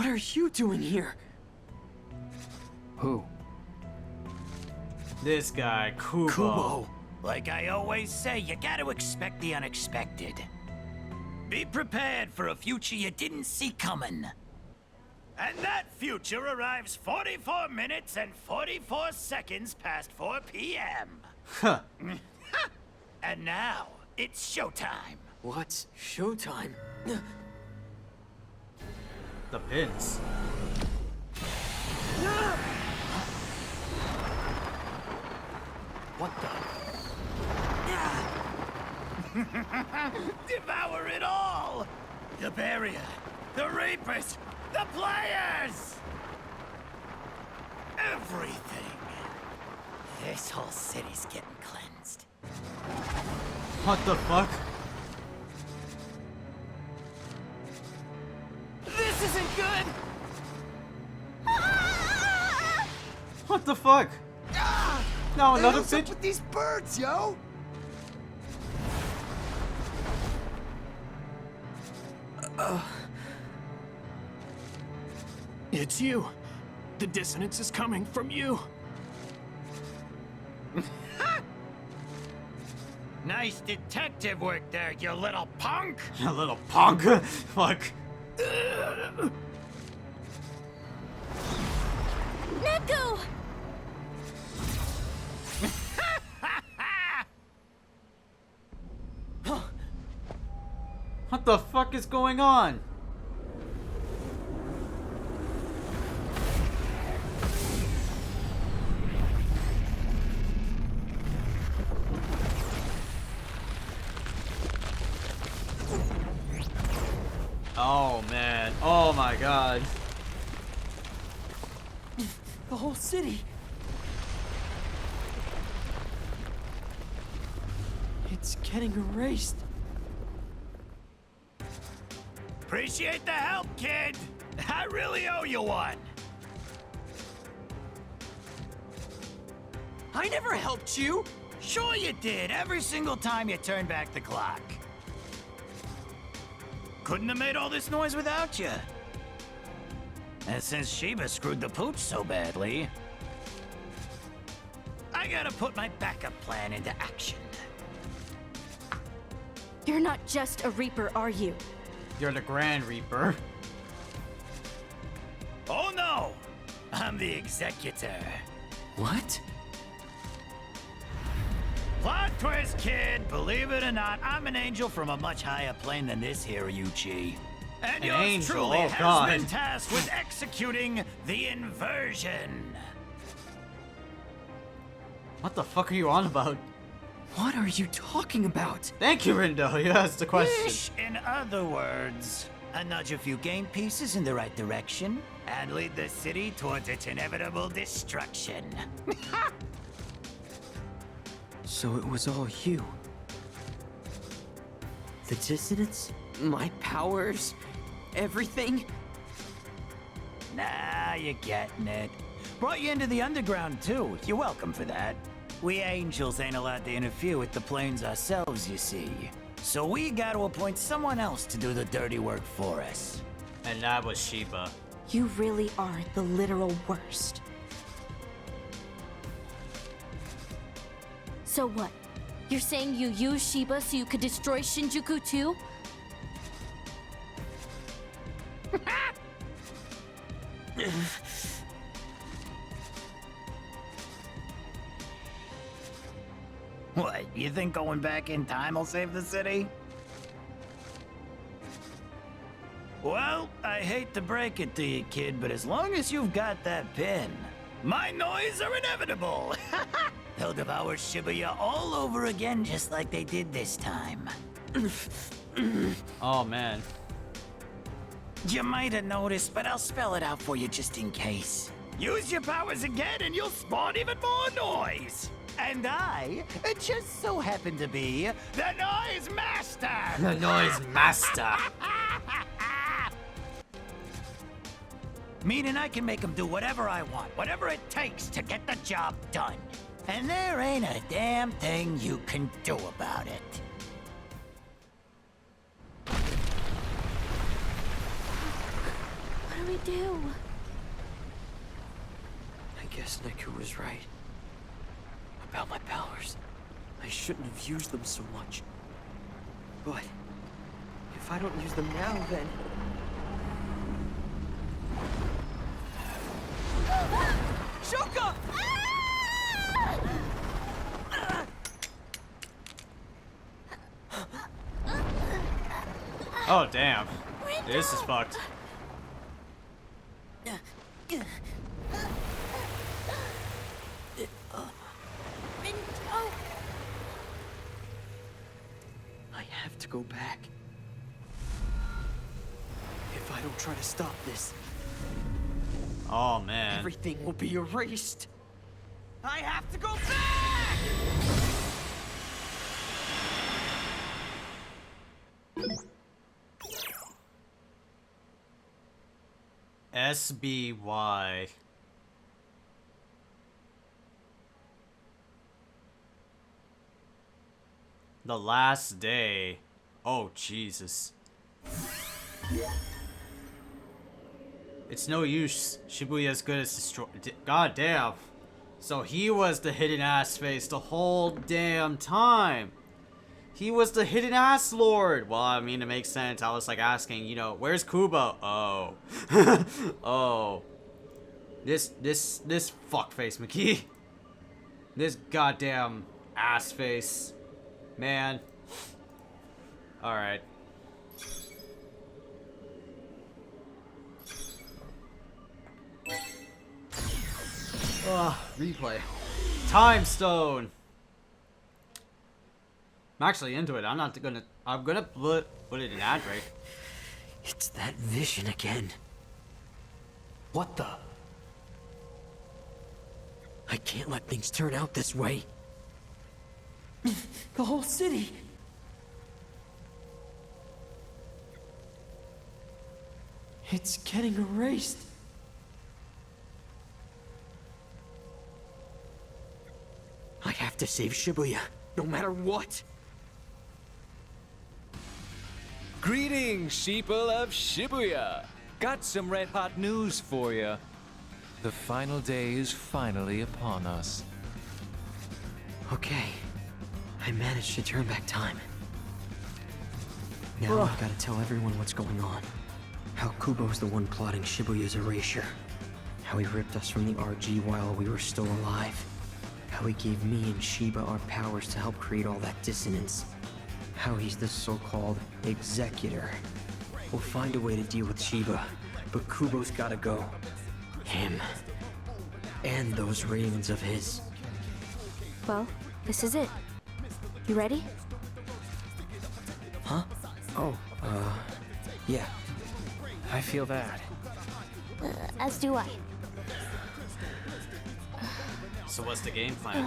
are you doing here? Who? This guy, KUBO. KUBO. Like I always say, you gotta expect the unexpected. Be prepared for a future you didn't see coming. And that future arrives 44 minutes and 44 seconds past 4 p.m. Huh. And now, it's showtime. What's showtime? The pins. What the? Devour it all! The barrier, the reapers, the players! Everything. This whole city's getting cleansed. What the fuck? This isn't good! What the fuck? No, another What's up bitch. with these birds, yo? It's you. The dissonance is coming from you. Nice detective work there, you little punk! You little punk. Fuck. Neko! What the fuck is going on? Oh man. Oh my god. The whole city. It's getting erased. Appreciate the help, kid! I really owe you one! I never helped you. Sure you did, every single time you turned back the clock. Couldn't have made all this noise without you. And since Shiba screwed the pooch so badly, I gotta put my backup plan into action. You're not just a Reaper, are you? You're the Grand Reaper. Oh no! I'm the executor. What? Plot twist, kid! Believe it or not, I'm an angel from a much higher plane than this here, Yuchi. And An yours angel? truly Oh, has God. been tasked with executing the inversion. What the fuck are you on about? What are you talking about? Thank you, Rindo. You asked the question. Wish, in other words, I nudge a few game pieces in the right direction and lead the city towards its inevitable destruction. So it was all you. The dissonance? My powers? Everything? Nah, you're getting it. Brought you into the underground, too. You're welcome for that. We angels ain't allowed to interfere with the planes ourselves, you see. So we gotta appoint someone else to do the dirty work for us. And that was Shiba. You really are the literal worst. So what? You're saying you used Shiba so you could destroy Shinjuku too? What, you think going back in time will save the city? Well, I hate to break it to you, kid, but as long as you've got that pin, my noise are inevitable. They'll devour Shibuya all over again just like they did this time. Oh man. You might have noticed, but I'll spell it out for you just in case. Use your powers again and you'll spawn even more noise. And I just so happen to be the Noise Master! The Noise Master. Meaning I can make them do whatever I want, whatever it takes to get the job done. And there ain't a damn thing you can do about it. What am we do? I guess Neku was right. About my powers. I shouldn't have used them so much. But if I don't use them now, then... Shuka! Oh, damn. This is fucked. I have to go back. If I don't try to stop this, Oh, man. everything will be erased. I have to go back! SBY. The last day. Oh, Jesus. It's no use. Shibuya's good as destroy. God damn. So he was the hidden ass face the whole damn time. He was the hidden ass lord. Well, I mean, it makes sense. I was like asking, you know, where's KUBO? Oh. Oh. This fuckface McKee. This goddamn ass face. Man. Alright. Replay. Time Stone. I'm actually into it. I'm gonna put it in ad break. It's that vision again. What the? I can't let things turn out this way. The whole city. It's getting erased. I have to save Shibuya, no matter what. Greetings, sheeple of Shibuya! Got some red-hot news for you. The final day is finally upon us. Okay, I managed to turn back time. Now I've got to tell everyone what's going on. How Kubo's the one plotting Shibuya's erasure. How he ripped us from the RG while we were still alive. How he gave me and Shiba our powers to help create all that dissonance. How he's the so-called executor. We'll find a way to deal with Shiba, but Kubo's gotta go. Him. And those ravens of his. Well, this is it. You ready? Huh? Oh, yeah. I feel that. As do I. So what's the game plan?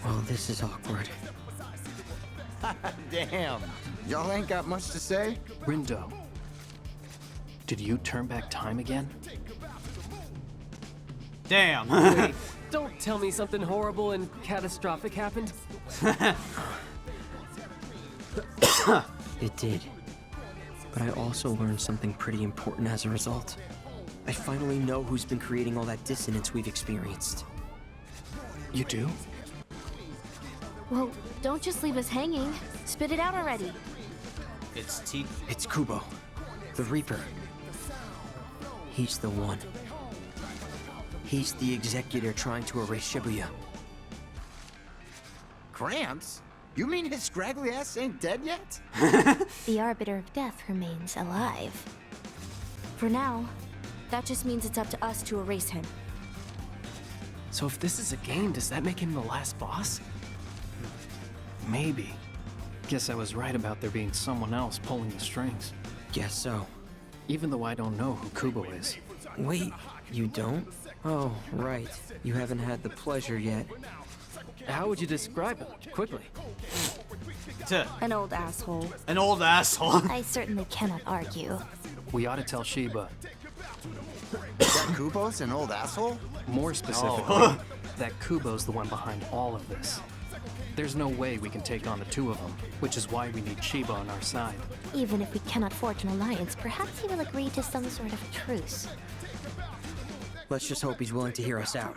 Well, this is awkward. Damn. Y'all ain't got much to say? Rindo, did you turn back time again? Damn. Wait, don't tell me something horrible and catastrophic happened. It did. But I also learned something pretty important as a result. I finally know who's been creating all that dissonance we've experienced. You do? Well, don't just leave us hanging. Spit it out already. It's It's KUBO, the Reaper. He's the one. He's the executor trying to erase Shibuya. Gramps? You mean his scraggly ass ain't dead yet? The Arbiter of Death remains alive. For now, that just means it's up to us to erase him. So if this is a game, does that make him the last boss? Maybe. Guess I was right about there being someone else pulling the strings. Guess so. Even though I don't know who KUBO is. Wait, you don't? Oh, right. You haven't had the pleasure yet. How would you describe him? Quickly. An old asshole. An old asshole. I certainly cannot argue. We ought to tell Shiba. That Kubo's an old asshole? More specifically, that KUBO's the one behind all of this. There's no way we can take on the two of them, which is why we need Shiba on our side. Even if we cannot forge an alliance, perhaps he will agree to some sort of truce. Let's just hope he's willing to hear us out.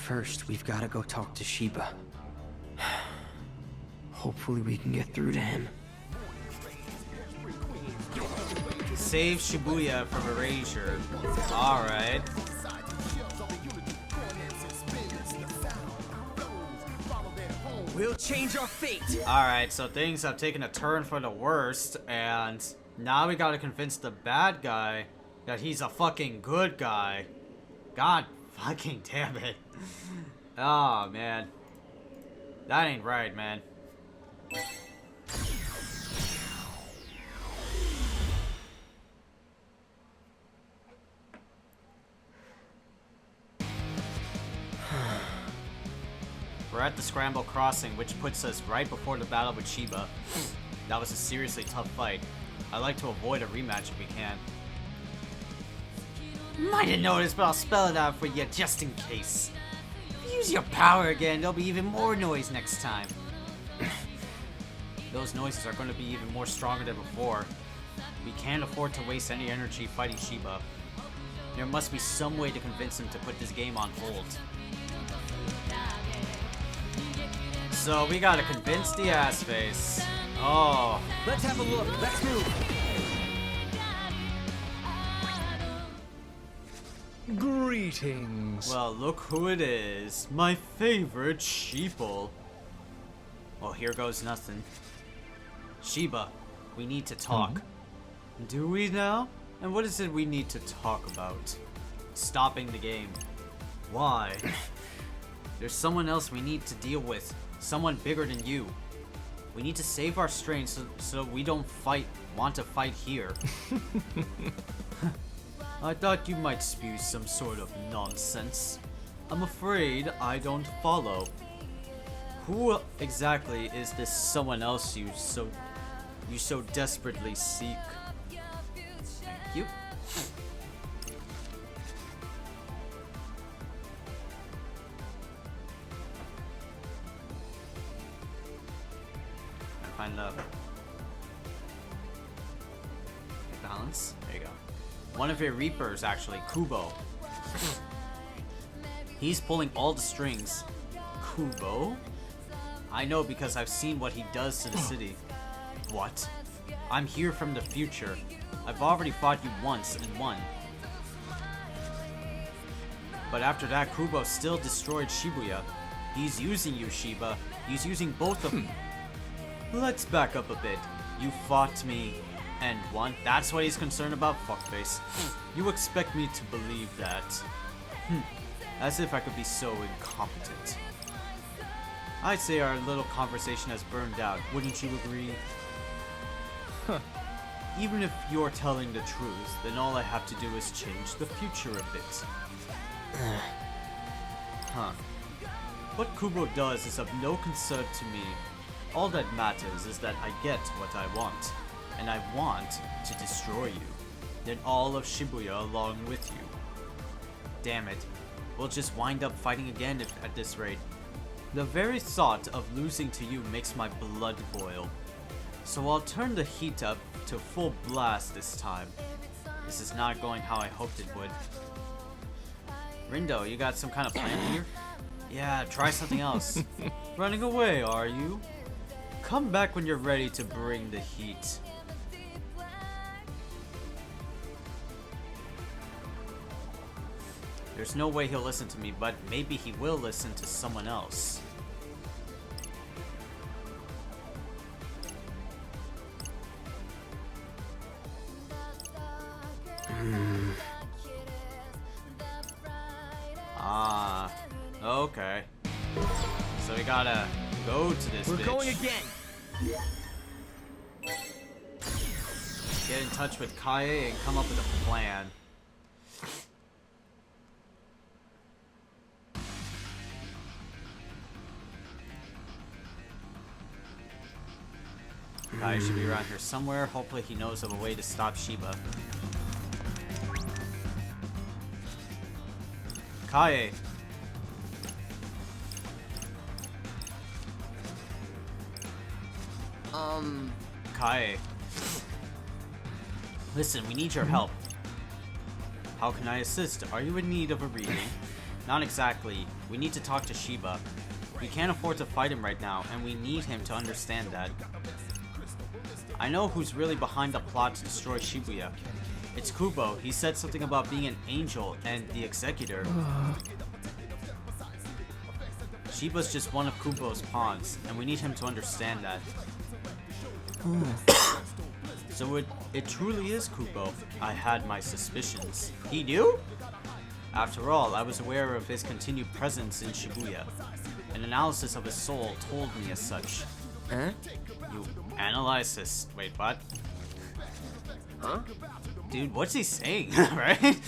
First, we've got to go talk to Shiba. Hopefully we can get through to him. Save Shibuya from erasure. Alright. We'll change our fate! Alright, so things have taken a turn for the worst, and now we gotta convince the bad guy that he's a fucking good guy. God fucking damn it. Oh, man. That ain't right, man. We're at the Scramble Crossing, which puts us right before the battle with Shiba. That was a seriously tough fight. I'd like to avoid a rematch if we can. Might have noticed, but I'll spell it out for you just in case. If you use your power again, there'll be even more noise next time. Those noises are going to be even more stronger than before. We can't afford to waste any energy fighting Shiba. There must be some way to convince him to put this game on hold. So we gotta convince the ass face. Oh. Let's have a look. Let's move. Greetings. Well, look who it is. My favorite sheeple. Well, here goes nothing. Shiba, we need to talk. Do we now? And what is it we need to talk about? Stopping the game. Why? There's someone else we need to deal with. Someone bigger than you. We need to save our strength so we don't want to fight here. I thought you might spew some sort of nonsense. I'm afraid I don't follow. Who exactly is this someone else you so desperately seek? Thank you. Find the balance. There you go. One of your Reapers, actually, KUBO. He's pulling all the strings. KUBO? I know because I've seen what he does to the city. What? I'm here from the future. I've already fought you once and won. But after that, KUBO still destroyed Shibuya. He's using you, Shiba. He's using both of them. Let's back up a bit. You fought me and won? That's what he's concerned about, fuckface. You expect me to believe that? As if I could be so incompetent. I'd say our little conversation has burned out, wouldn't you agree? Even if you're telling the truth, then all I have to do is change the future a bit. What KUBO does is of no concern to me. All that matters is that I get what I want, and I want to destroy you, then all of Shibuya along with you. Damn it, we'll just wind up fighting again at this rate. The very thought of losing to you makes my blood boil. So I'll turn the heat up to full blast this time. This is not going how I hoped it would. Rindo, you got some kind of plan here? Yeah, try something else. Running away, are you? Come back when you're ready to bring the heat. There's no way he'll listen to me, but maybe he will listen to someone else. Ah, okay. So we gotta go to this bitch. We're going again. Get in touch with Kaie and come up with a plan. Kaie should be around here somewhere. Hopefully he knows of a way to stop Shiba. Kaie. Kai. Listen, we need your help. How can I assist? Are you in need of a reading? Not exactly. We need to talk to Shiba. We can't afford to fight him right now, and we need him to understand that. I know who's really behind the plot to destroy Shibuya. It's KUBO. He said something about being an angel and the executor. Shiba's just one of KUBO's pawns, and we need him to understand that. So it truly is KUBO. I had my suspicions. He knew? After all, I was aware of his continued presence in Shibuya. An analysis of his soul told me as such. Huh? You analyze his... Wait, what? Huh? Dude, what's he saying, right?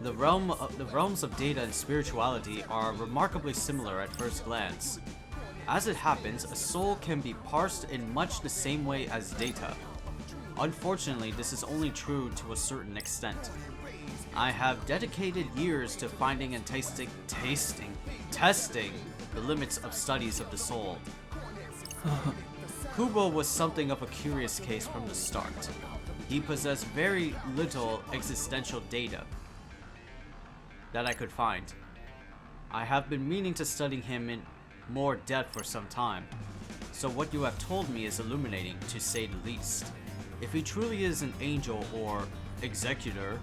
The realms of data and spirituality are remarkably similar at first glance. As it happens, a soul can be parsed in much the same way as data. Unfortunately, this is only true to a certain extent. I have dedicated years to finding and testing the limits of studies of the soul. KUBO was something of a curious case from the start. He possessed very little existential data that I could find. I have been meaning to study him in more depth for some time, so what you have told me is illuminating, to say the least. If he truly is an angel or executor...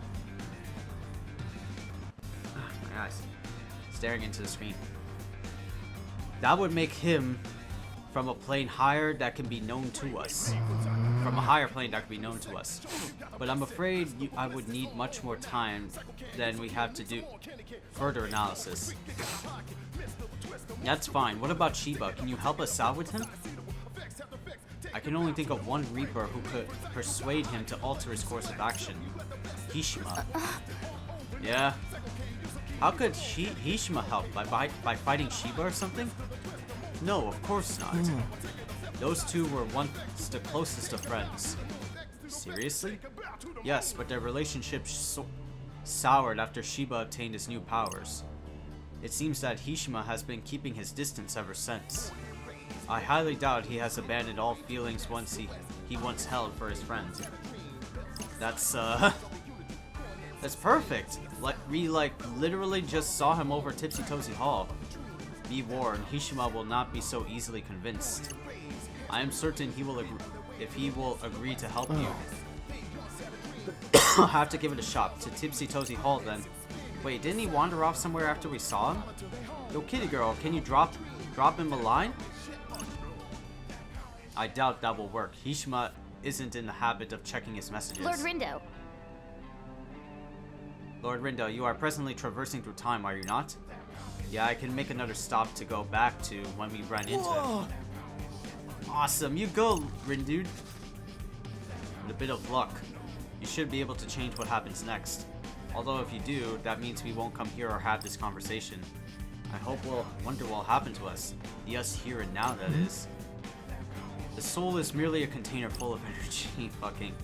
My eyes. Staring into the screen. That would make him from a plane higher that can be known to us. From a higher plane that can be known to us. But I'm afraid I would need much more time than we have to do further analysis. That's fine. What about Shiba? Can you help us out with him? I can only think of one Reaper who could persuade him to alter his course of action. Hishima. Yeah. How could Hishima help? By fighting Shiba or something? No, of course not. Those two were once the closest of friends. Seriously? Yes, but their relationship soured after Shiba obtained his new powers. It seems that Hishima has been keeping his distance ever since. I highly doubt he has abandoned all feelings he once held for his friends. That's perfect. We literally just saw him over Tipsy Tozy Hall. Be warned, Hishima will not be so easily convinced. I am certain he will if he will agree to help you. I'll have to give it a shot. To Tipsy Tozy Hall then. Wait, didn't he wander off somewhere after we saw him? Yo, kitty girl, can you drop him a line? I doubt that will work. Hishima isn't in the habit of checking his messages. Lord Rindo. Lord Rindo, you are presently traversing through time, are you not? Yeah, I can make another stop to go back to when we ran into him. Awesome, you go, Rindude. With a bit of luck, you should be able to change what happens next. Although if you do, that means we won't come here or have this conversation. I wonder what will happen to us. The us here and now, that is. The soul is merely a container full of energy. Fucking.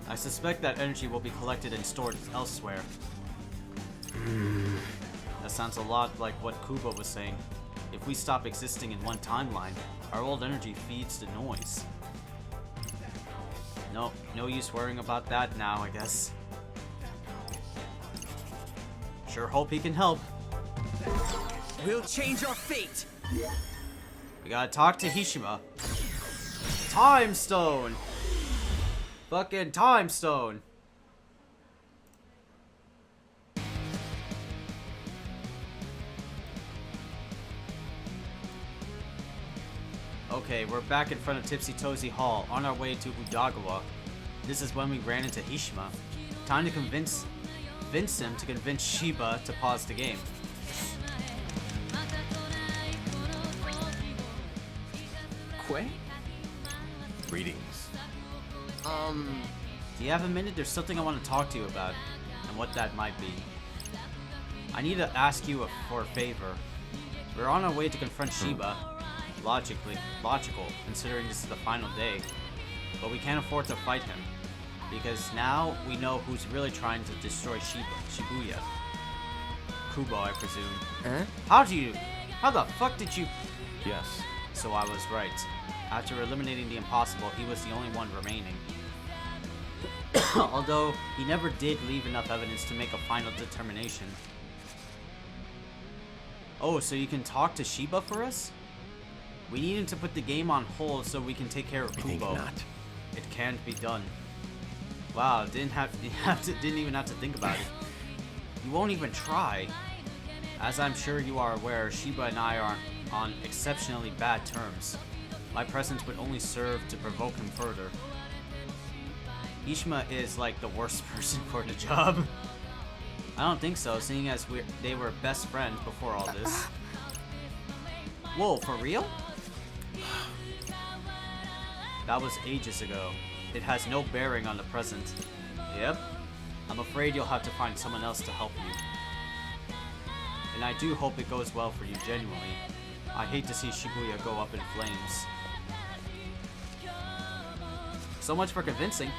I suspect that energy will be collected and stored elsewhere. That sounds a lot like what KUBO was saying. If we stop existing in one timeline, our old energy feeds the noise. No use worrying about that now, I guess. Sure hope he can help. We'll change our fate. We gotta talk to Hishima. Time Stone! Fucking Time Stone! Okay, we're back in front of Tipsy Tozy Hall, on our way to Udagawa. This is when we ran into Hishima. Time to convince him to convince Shiba to pause the game. Quay? Greetings. Do you have a minute? There's something I want to talk to you about, and what that might be. I need to ask you for a favor. We're on our way to confront Shiba. Logical, considering this is the final day. But we can't afford to fight him, because now we know who's really trying to destroy Shibuya. Kubo, I presume. Huh? How the fuck did you... Yes. So I was right. After eliminating the impossible, he was the only one remaining. Although, he never did leave enough evidence to make a final determination. Oh, so you can talk to Shiba for us? We need him to put the game on hold so we can take care of I think Kubo. not. It can't be done. Wow, didn't even have to think about it. You won't even try. As I'm sure you are aware, Shiba and I are on exceptionally bad terms. My presence would only serve to provoke him further. Ishima is like the worst person for the job. I don't think so, seeing as they were best friends before all this. Whoa, for real? That was ages ago. It has no bearing on the present. Yep. I'm afraid you'll have to find someone else to help you. And I do hope it goes well for you, genuinely. I hate to see Shibuya go up in flames. So much for convincing.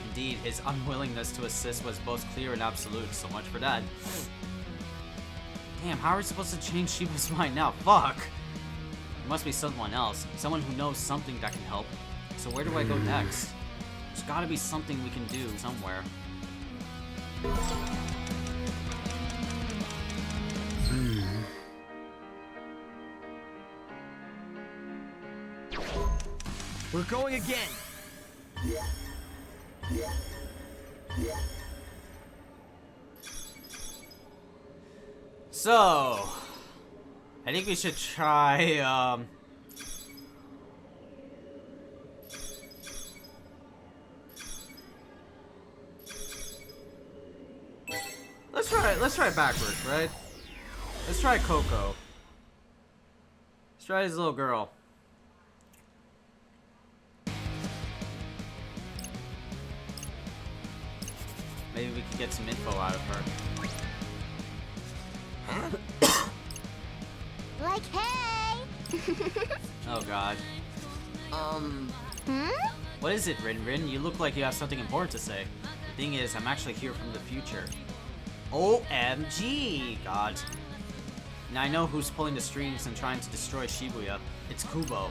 Indeed, his unwillingness to assist was both clear and absolute. So much for that. Damn, how are we supposed to change Shiba's mind now? Fuck! There must be someone else. Someone who knows something that can help. So where do I go next? There's gotta be something we can do somewhere. We're going again. So, I think we should try, Let's try backwards, right? Let's try Coco. Let's try this little girl. Maybe we can get some info out of her. Like, hey! Oh god. What is it, Rin Rin? You look like you have something important to say. The thing is, I'm actually here from the future. OMG! God. Now I know who's pulling the strings and trying to destroy Shibuya. It's Kubo.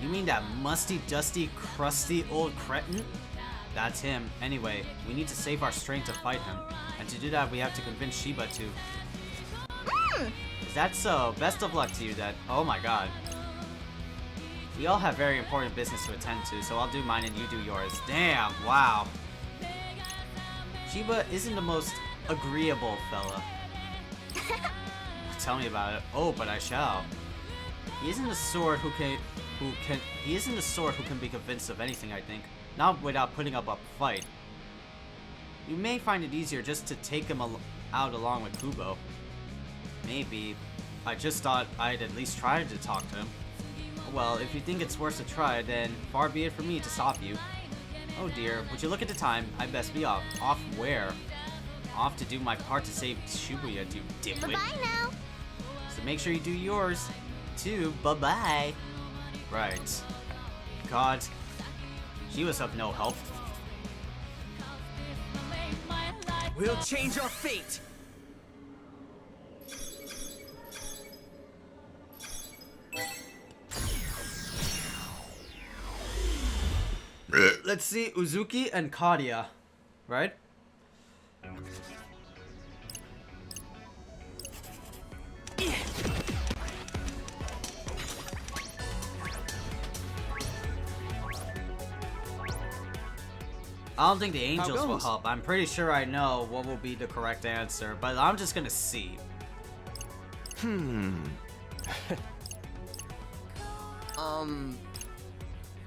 You mean that musty, dusty, crusty old cretin? That's him. Anyway, we need to save our strength to fight him. And to do that, we have to convince Shiba to... Is that so? Best of luck to you then. Oh my god. We all have very important business to attend to, so I'll do mine and you do yours. Damn, wow. Shiba isn't the most agreeable fella. Tell me about it. Oh, but I shall. He isn't the sort who can be convinced of anything, I think. Not without putting up a fight. You may find it easier just to take him out along with Kubo. Maybe. I just thought I'd at least try to talk to him. Well, if you think it's worth a try, then far be it from me to stop you. Oh dear, would you look at the time? I best be off. Off where? Off to do my part to save Shibuya, you dimwit. Bye-bye now. So make sure you do yours, too. Bye-bye. Right. God. She was of no help. We'll change our fate. Let's see, Uzuki and Kadia, right? I don't think the angels will help. I'm pretty sure I know what will be the correct answer, but I'm just gonna see.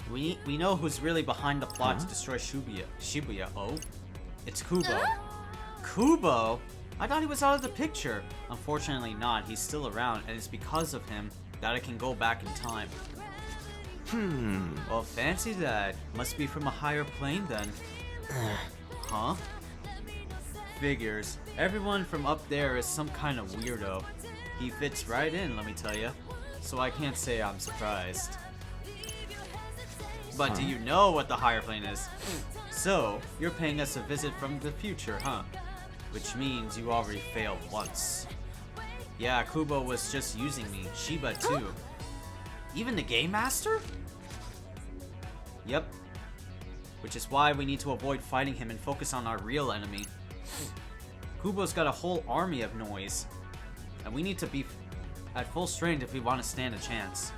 We know who's really behind the plot to destroy Shibuya. Oh, it's Kubo. Kubo? I thought he was out of the picture. Unfortunately not. He's still around, and it's because of him that I can go back in time. Well, fancy that. Must be from a higher plane then. Huh? Figures. Everyone from up there is some kind of weirdo. He fits right in, let me tell you. So I can't say I'm surprised. But do you know what the higher plane is? So, you're paying us a visit from the future, huh? Which means you already failed once. Yeah, KUBO was just using me. Shiba too. Even the Game Master? Yep. Which is why we need to avoid fighting him and focus on our real enemy. KUBO's got a whole army of noise. And we need to be at full strength if we want to stand a chance.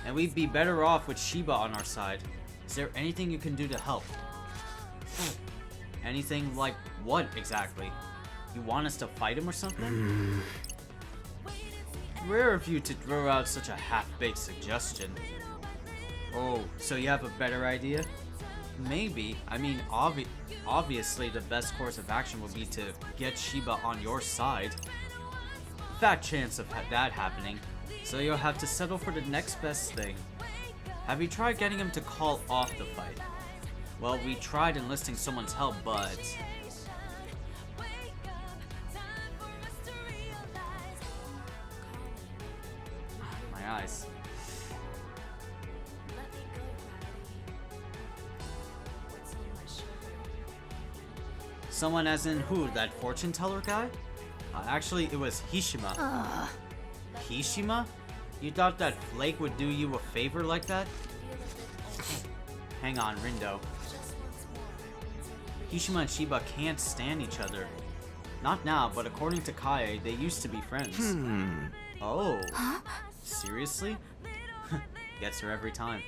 And we'd be better off with Shiba on our side. Is there anything you can do to help? Anything like what exactly? You want us to fight him or something? Rare of you to throw out such a half-baked suggestion. Oh, so you have a better idea? Maybe. I mean, obviously the best course of action would be to get Shiba on your side. Fat chance of that happening. So you'll have to settle for the next best thing. Have you tried getting him to call off the fight? Well, we tried enlisting someone's help, but... my eyes. Someone as in who? That fortune teller guy? Actually, it was Hishima. Hishima? You thought that Flake would do you a favor like that? Hang on, Rindo. Hishima and Shiba can't stand each other. Not now, but according to Kai, they used to be friends. Oh. Seriously? Gets her every time.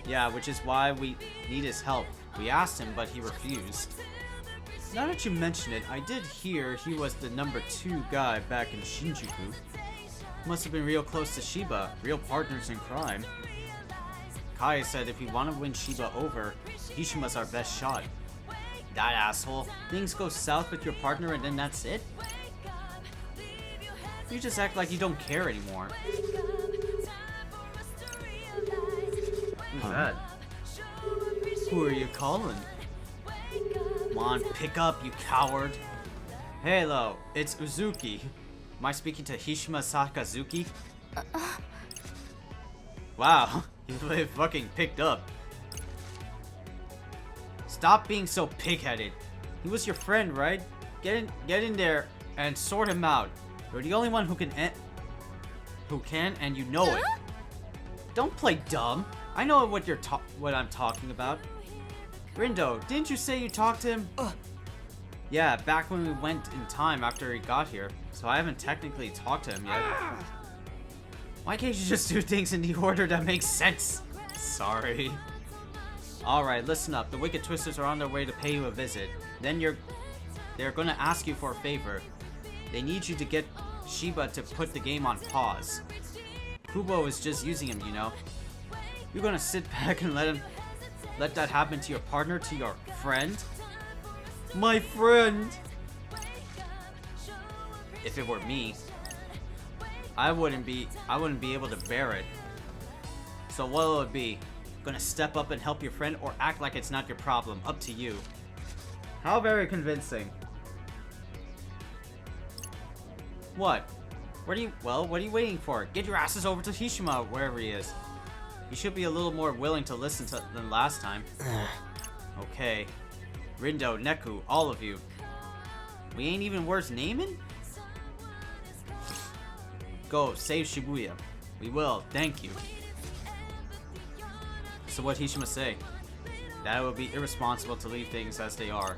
Yeah, which is why we need his help. We asked him, but he refused. Now that you mention it, I did hear he was the number 2 guy back in Shinjuku. Must have been real close to Shiba, real partners in crime. Kai said if we want to win Shiba over, Hishima's our best shot. That asshole. Things go south with your partner and then that's it? You just act like you don't care anymore. Who's that? Who are you calling? Come on, pick up, you coward. Hello, it's Uzuki. Am I speaking to Hishima Sakazuki? Wow, you fucking picked up. Stop being so pig-headed. He was your friend, right? Get in there and sort him out. You're the only one who can, and you know it. Don't play dumb. I know what I'm talking about. Rindo, didn't you say you talked to him? Yeah, back when we went in time after he got here. So I haven't technically talked to him yet. Why can't you just do things in the order that makes sense? Sorry. Alright, listen up. The Wicked Twisters are on their way to pay you a visit. Then they're gonna ask you for a favor. They need you to get Shiba to put the game on pause. KUBO is just using him, you know. You're gonna sit back and let that happen to your partner, to your friend? My friend! If it were me, I wouldn't be able to bear it. So what'll it be? Gonna step up and help your friend or act like it's not your problem? Up to you. How very convincing. What? What are you waiting for? Get your asses over to Hishima, wherever he is. You should be a little more willing to listen than last time. Okay. Rindo, Neku, all of you. We ain't even worth naming? Go, save Shibuya. We will, thank you. So what'd Hishima say? That it would be irresponsible to leave things as they are.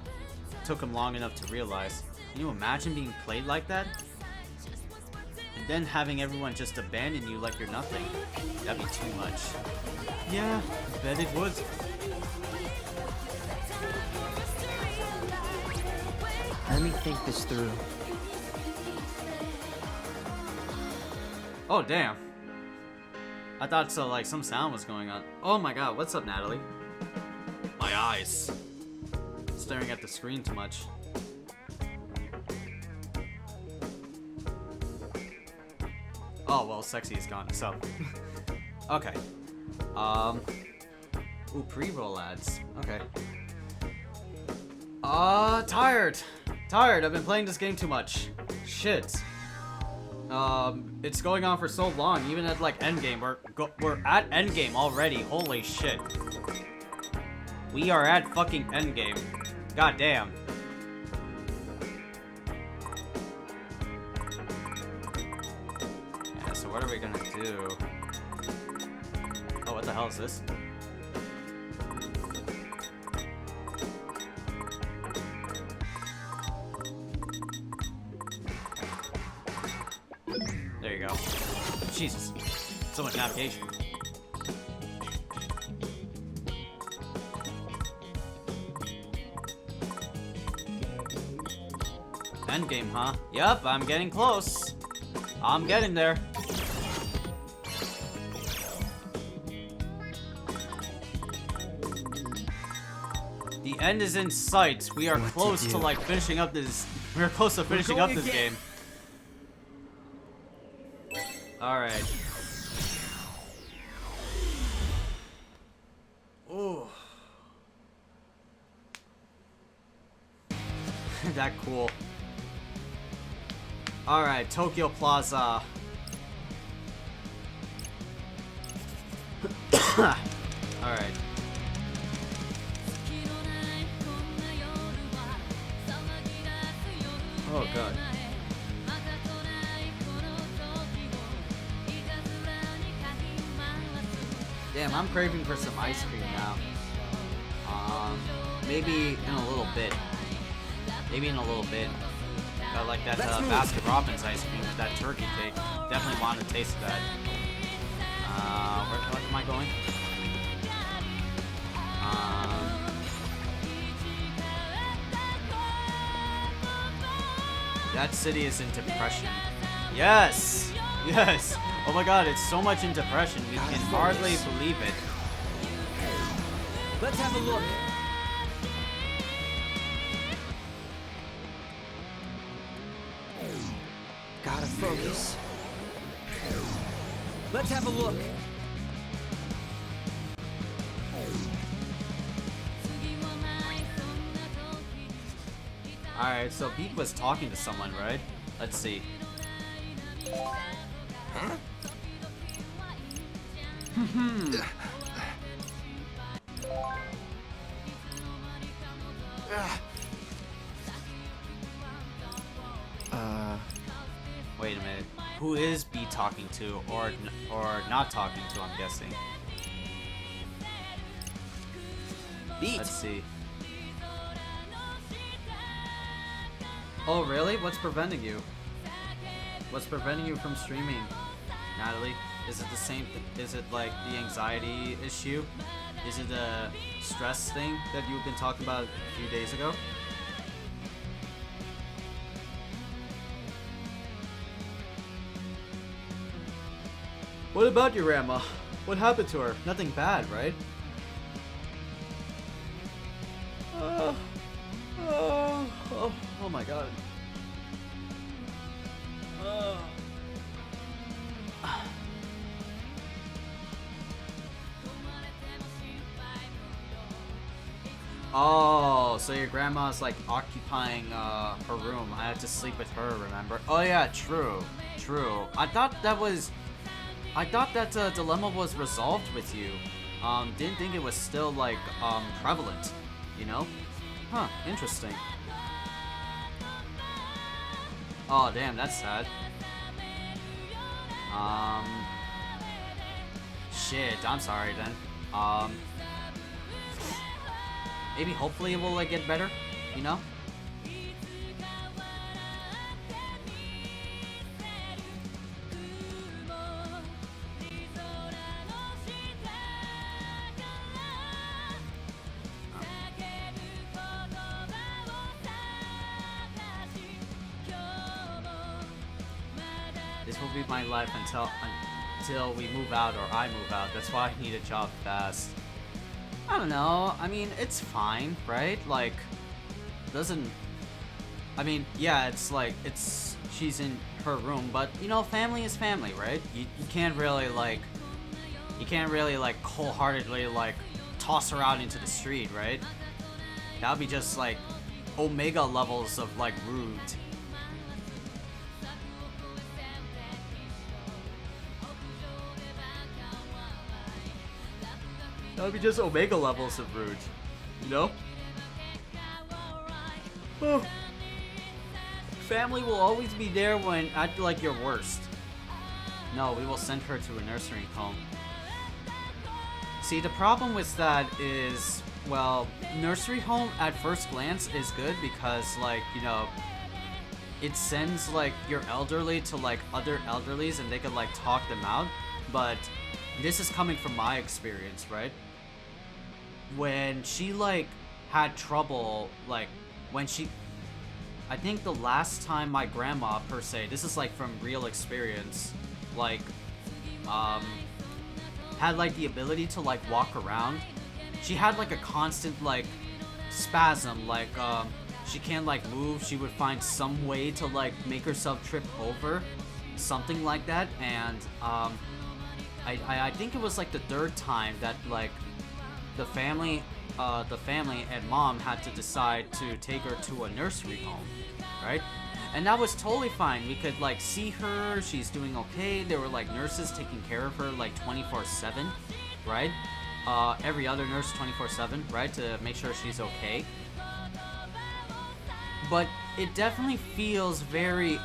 It took him long enough to realize. Can you imagine being played like that? And then having everyone just abandon you like you're nothing. That'd be too much. Yeah, I bet it would. Let me think this through. Oh, damn. I thought so, like, some sound was going on. Oh my god, what's up, Natalie? My eyes. Staring at the screen too much. Oh, well, sexy is gone, so. Okay. Ooh, pre-roll ads. Okay. Tired. I've been playing this game too much. Shit. It's going on for so long, even at like endgame. We're at endgame already. Holy shit. We are at fucking endgame. God damn. Yeah, so what are we gonna do? Oh, what the hell is this? There you go. Jesus. So much navigation. Endgame, huh? Yep, I'm getting close. I'm getting there. The end is in sight. We are close to like finishing up this. We're close to finishing up this game. All right. Ooh. That cool. All right, Tokyo Plaza. All right. Oh god. Damn, I'm craving for some ice cream now. Maybe in a little bit. Maybe in a little bit. I like that Baskin Robbins ice cream with that turkey cake. Definitely want to taste that. Where am I going? That city is in depression. Yes! Yes! Oh my god, it's so much in depression. We can hardly believe it. Let's have a look. Gotta focus. Let's have a look. Alright, so Beat was talking to someone, right? Let's see. Huh? Wait a minute. Who is Beat talking to, or not talking to? I'm guessing. Beat. Let's see. Oh, really? What's preventing you? What's preventing you from streaming, Natalie? Is it the same? Is it like the anxiety issue? Is it a stress thing that you've been talking about a few days ago? What about your grandma? What happened to her? Nothing bad, right? Oh my god. Oh, so your grandma's like occupying her room. I had to sleep with her, remember? Oh yeah, true. True. I thought that dilemma was resolved with you. Didn't think it was still like prevalent, you know? Huh, interesting. Oh damn, that's sad. Shit, I'm sorry then. Maybe hopefully it will like get better, you know? This will be my life until we move out or I move out. That's why I need a job fast. I don't know. I mean, it's fine, right? Like, doesn't... I mean, yeah, it's like, she's in her room, but, you know, family is family, right? You can't really, like... You can't really, like, wholeheartedly, like, toss her out into the street, right? That would be just, like, Omega levels of, like, rude. That would be just Omega levels of rude. You know? Oh. Family will always be there when at like your worst. No, we will send her to a nursery home. See, the problem with that is, well, nursery home at first glance is good because, like, you know, it sends like your elderly to like other elderlies and they could like talk them out. But this is coming from my experience, right? When she like had trouble, like when she, I think the last time my grandma per se, this is like from real experience, like had like the ability to like walk around. She had like a constant like spasm, like she can't like move. She would find some way to like make herself trip over, something like that. And I think it was like the third time that like the family and mom had to decide to take her to a nursery home, right? And that was totally fine. We could like see her, she's doing okay. There were like nurses taking care of her like 24/7, right? Every other nurse 24/7, right? To make sure she's okay. But it definitely feels very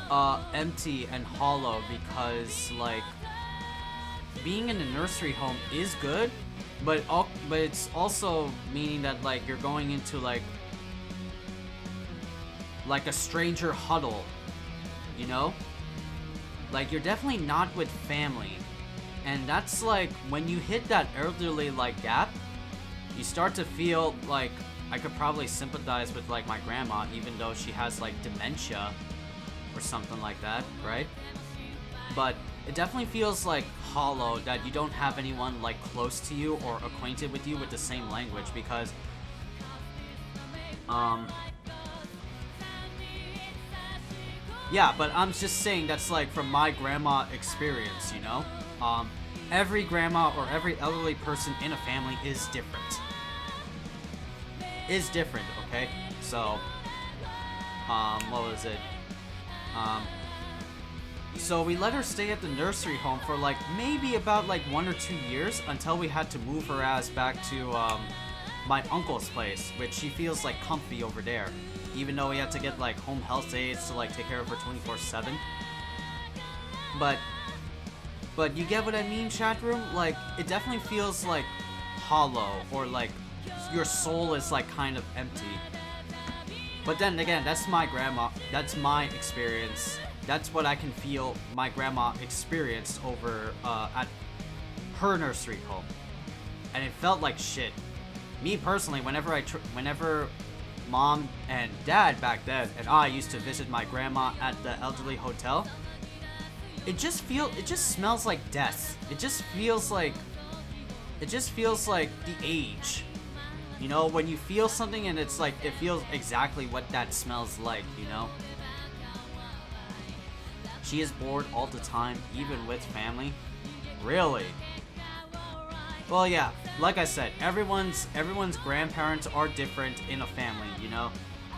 empty and hollow because like being in a nursery home is good, but it's also meaning that like you're going into like a stranger huddle, you know? Like you're definitely not with family. And that's like when you hit that elderly like gap, you start to feel like I could probably sympathize with like my grandma even though she has like dementia or something like that, right? But it definitely feels like hollow that you don't have anyone like close to you or acquainted with you with the same language because yeah, but I'm just saying that's like from my grandma experience, you know? Every grandma or every elderly person in a family is different. Is different, okay? So, what was it? So we let her stay at the nursery home for like maybe about like 1 or 2 years until we had to move her ass back to my uncle's place, which she feels like comfy over there. Even though we had to get like home health aides to like take care of her 24/7. But you get what I mean, chat room? Like it definitely feels like hollow or like your soul is like kind of empty. But then again, that's my grandma. That's my experience. That's what I can feel my grandma experienced over at her nursery home. And it felt like shit. Me personally, whenever mom and dad back then and I used to visit my grandma at the elderly hotel, it just smells like death. It just feels like the age. You know, when you feel something and it's like it feels exactly what that smells like, you know? She is bored all the time, even with family. Really? Well, yeah, like I said, everyone's grandparents are different in a family, you know?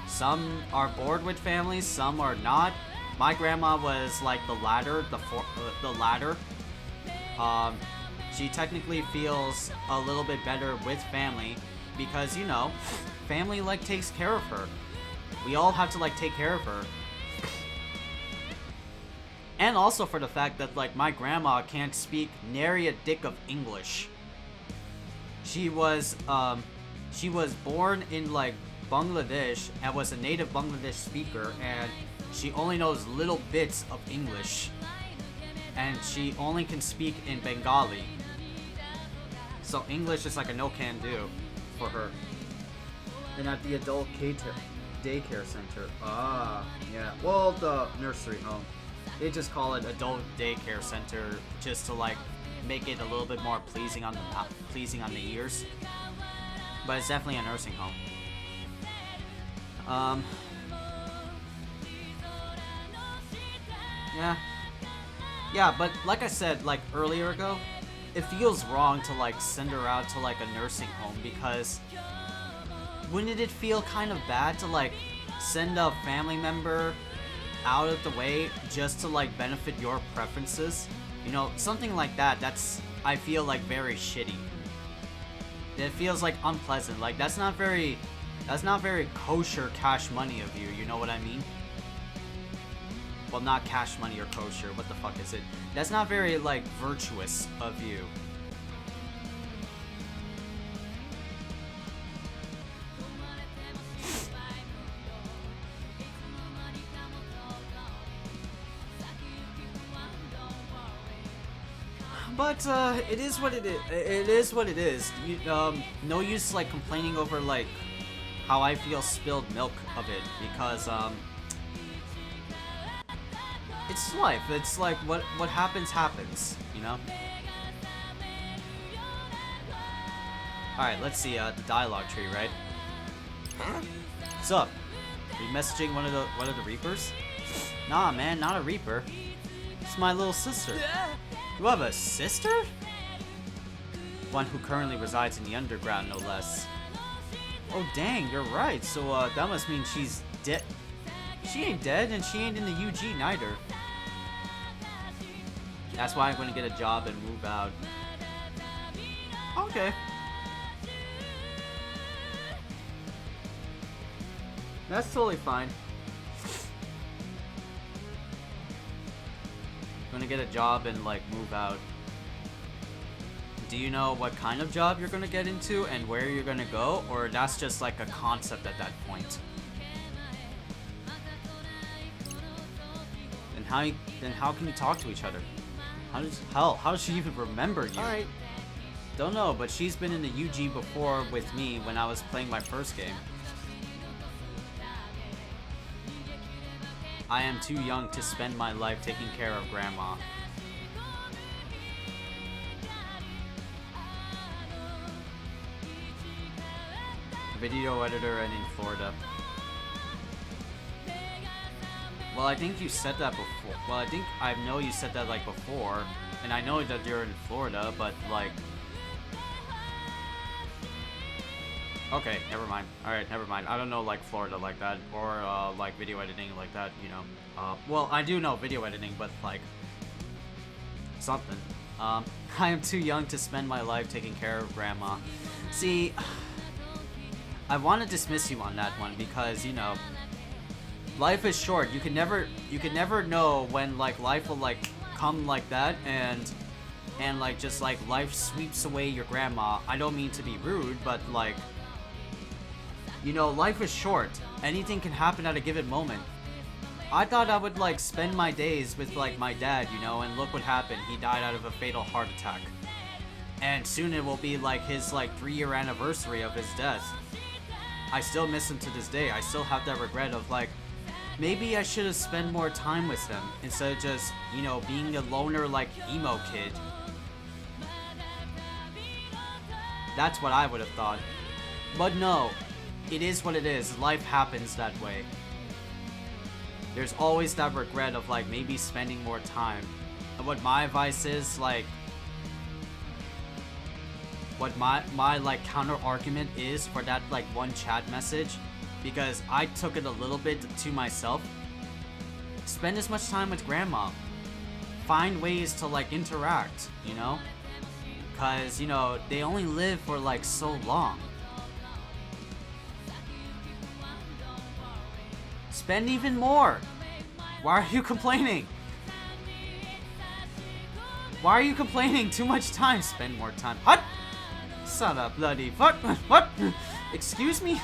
Some are bored with families, some are not. My grandma was like the latter, the latter. She technically feels a little bit better with family because, you know, family like takes care of her. We all have to like take care of her. And also for the fact that like my grandma can't speak nary a dick of English. She was born in like Bangladesh and was a native Bangladesh speaker, and she only knows little bits of English. And she only can speak in Bengali. So English is like a no-can-do for her. And at the adult daycare center. Ah, yeah. Well, the nursery home. They just call it adult daycare center just to like make it a little bit more pleasing on the ears. But it's definitely a nursing home. Yeah, but like I said like earlier ago, it feels wrong to like send her out to like a nursing home because wouldn't it feel kind of bad to like send a family member out of the way just to like benefit your preferences? You know, something like that, that's, I feel like very shitty. It feels like unpleasant. Like that's not very kosher cash money of you. You know what I mean? Well, not cash money or kosher. What the fuck is it? That's not very like virtuous of you. But it is what it is. It is what it is. No use like complaining over like how I feel spilled milk of it, because it's life. It's like what happens happens, you know. All right, let's see the dialogue tree, right? Huh? What's up? Are you messaging one of the Reapers? Nah, man, not a Reaper. It's my little sister. You have a sister? One who currently resides in the underground, no less. Oh dang, you're right. So that must mean she's dead. She ain't dead, and she ain't in the UG neither. That's why I'm gonna get a job and move out. Okay. That's totally fine. Gonna get a job and like move out. Do you know what kind of job you're gonna get into and where you're gonna go, or that's just like a concept at that point? Then how can you talk to each other? How does she even remember you? Alright. Don't know, but she's been in the UG before with me when I was playing my first game. I am too young to spend my life taking care of grandma. Video editor and in Florida. Well, I think you said that before. Well, I know you said that like before, and I know that you're in Florida, but like... Okay, never mind. Alright, never mind. I don't know like Florida like that, or like video editing like that, you know. Well, I do know video editing, but like something. I am too young to spend my life taking care of grandma. See, I want to dismiss you on that one because, you know, life is short. You can never know when like life will like come like that and like just like life sweeps away your grandma. I don't mean to be rude, but like, you know, life is short. Anything can happen at a given moment. I thought I would like spend my days with like my dad, you know, and look what happened. He died out of a fatal heart attack. And soon it will be like his like 3-year anniversary of his death. I still miss him to this day. I still have that regret of like, maybe I should have spent more time with him instead of just, you know, being a loner like emo kid. That's what I would have thought. But no. It is what it is. Life happens that way. There's always that regret of like maybe spending more time. And what my advice is, like, what my like counter argument is for that like one chat message, because I took it a little bit to myself. Spend as much time with grandma. Find ways to like interact, you know? Cause, you know, they only live for like so long. Spend even more. Why are you complaining? Why are you complaining? Too much time. Spend more time. What? Son of bloody fuck. What? Excuse me?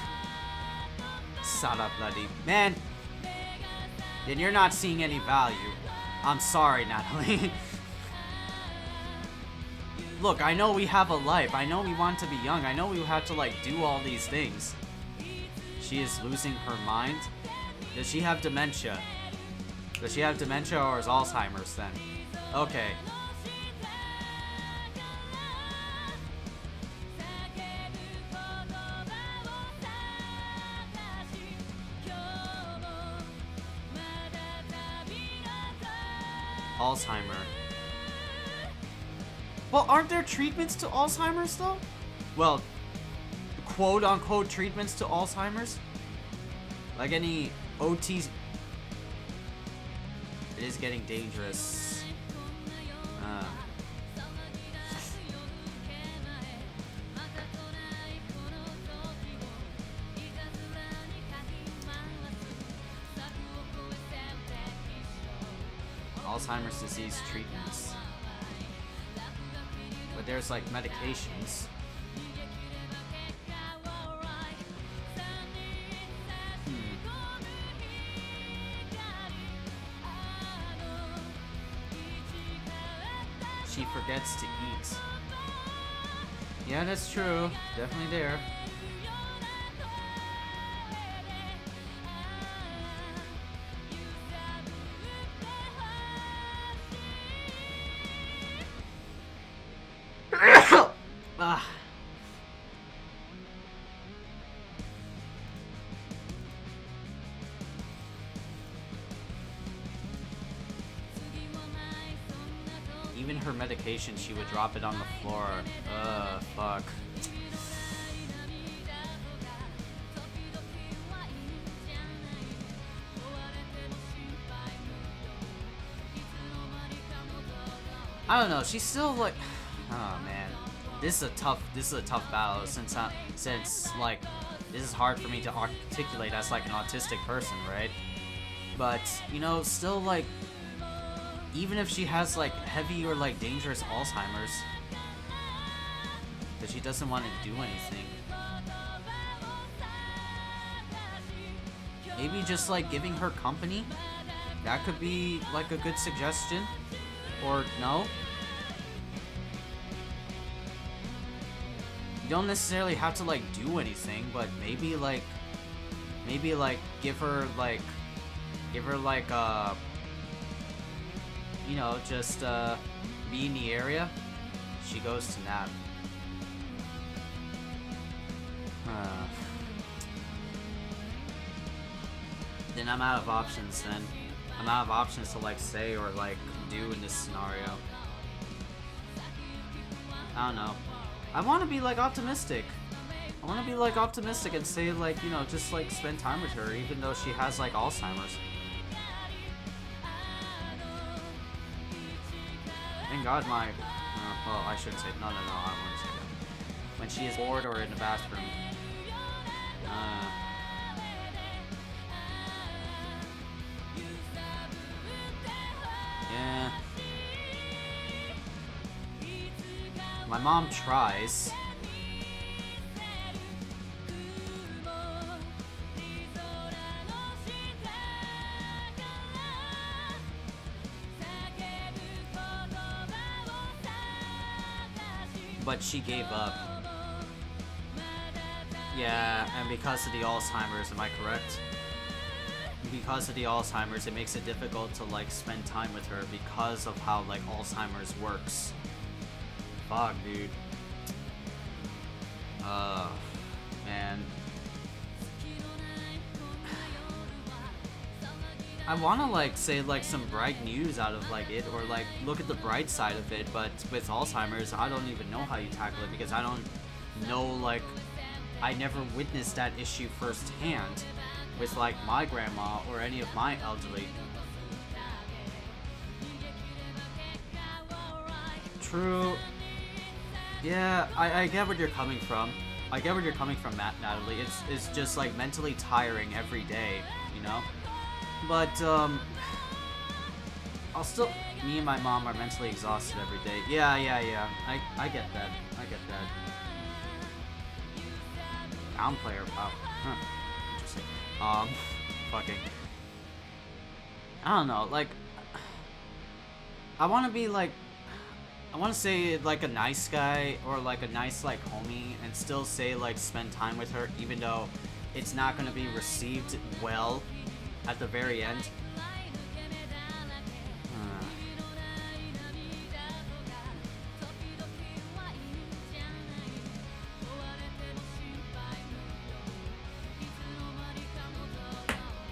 Son of bloody man. Then you're not seeing any value. I'm sorry, Natalie. Look, I know we have a life. I know we want to be young. I know we have to like do all these things. She is losing her mind. Does she have dementia? Does she have dementia or is Alzheimer's then? Okay. Alzheimer. Well, aren't there treatments to Alzheimer's though? Well, quote-unquote treatments to Alzheimer's? Like any OTs. It is getting dangerous. Alzheimer's disease treatments. But there's like medications. She forgets to eat. Yeah, that's true. Definitely there. Ah. Even her medication, she would drop it on the floor. Fuck. I don't know. She's still like, oh man, this is a tough battle since like this is hard for me to articulate as like an autistic person, right? But you know, still like, even if she has like heavy or like dangerous Alzheimer's, that she doesn't want to do anything. Maybe just like giving her company, that could be like a good suggestion. Or no? You don't necessarily have to like do anything, but maybe like give her like you know, just be in the area. She goes to nap. Then I'm out of options then. I'm out of options to like say or like do in this scenario. I don't know. I want to be like optimistic. I want to be like optimistic and say like, you know, just like spend time with her even though she has like Alzheimer's. Thank God my... well, I shouldn't say... No, I don't want to say that. When she is bored or in the bathroom. Yeah. My mom tries. But she gave up. Yeah, and because of the Alzheimer's, am I correct? Because of the Alzheimer's, it makes it difficult to like spend time with her because of how like Alzheimer's works. Fuck, dude. Man. I wanna like say like some bright news out of like it, or like look at the bright side of it, but with Alzheimer's, I don't even know how you tackle it because I don't know, like, I never witnessed that issue firsthand with like my grandma or any of my elderly. True. Yeah, I get where you're coming from. I get where you're coming from, Natalie. It's just like mentally tiring every day, you know? But, I'll still... Me and my mom are mentally exhausted every day. Yeah. I get that. I get that. Down player, wow. Huh. Interesting. Fucking... I don't know, like... I want to be, like... I want to say, like, a nice guy, or, like, a nice, like, homie, and still say, like, spend time with her, even though it's not going to be received well at the very end.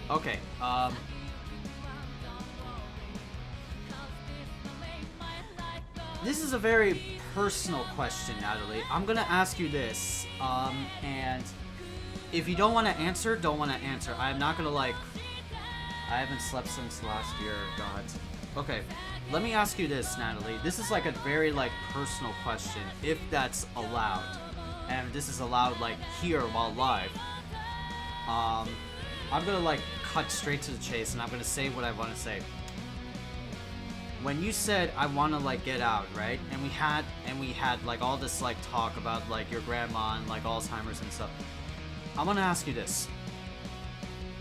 Okay, this is a very personal question, Natalie. I'm gonna ask you this, and if you don't want to answer, don't want to answer. I'm not gonna, like... I haven't slept since last year, God. Okay, let me ask you this, Natalie. This is like a very, like, personal question, if that's allowed. And this is allowed, like, here while live. I'm gonna, like, cut straight to the chase, and I'm gonna say what I want to say. when you said I want to like get out, right? And we had like all this like talk about like your grandma and like Alzheimer's and stuff. I want to ask you this.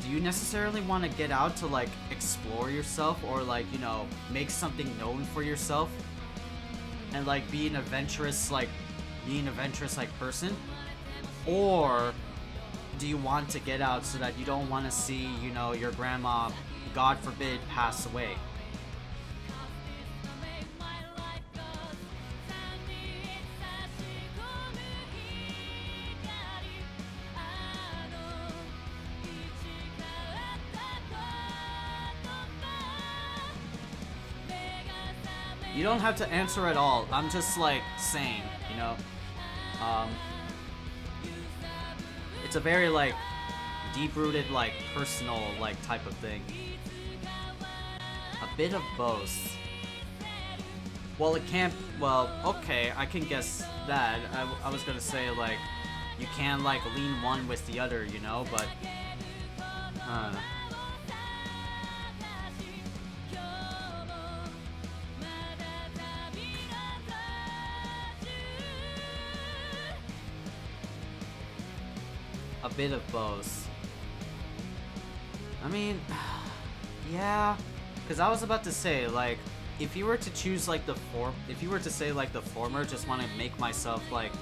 Do you necessarily want to get out to like explore yourself or like, you know, make something known for yourself and like be an adventurous like person? Or do you want to get out so that you don't want to see, you know, your grandma, God forbid, pass away? You don't have to answer at all. I'm just like saying, you know. It's a very like deep-rooted, like personal, like type of thing. A bit of both. Well, it can't. Well, okay, I can guess that. I was gonna say like you can like lean one with the other, you know, but. A bit of both. I mean, yeah, because I was about to say, like, if you were to choose like if you were to say like the former, just want to make myself like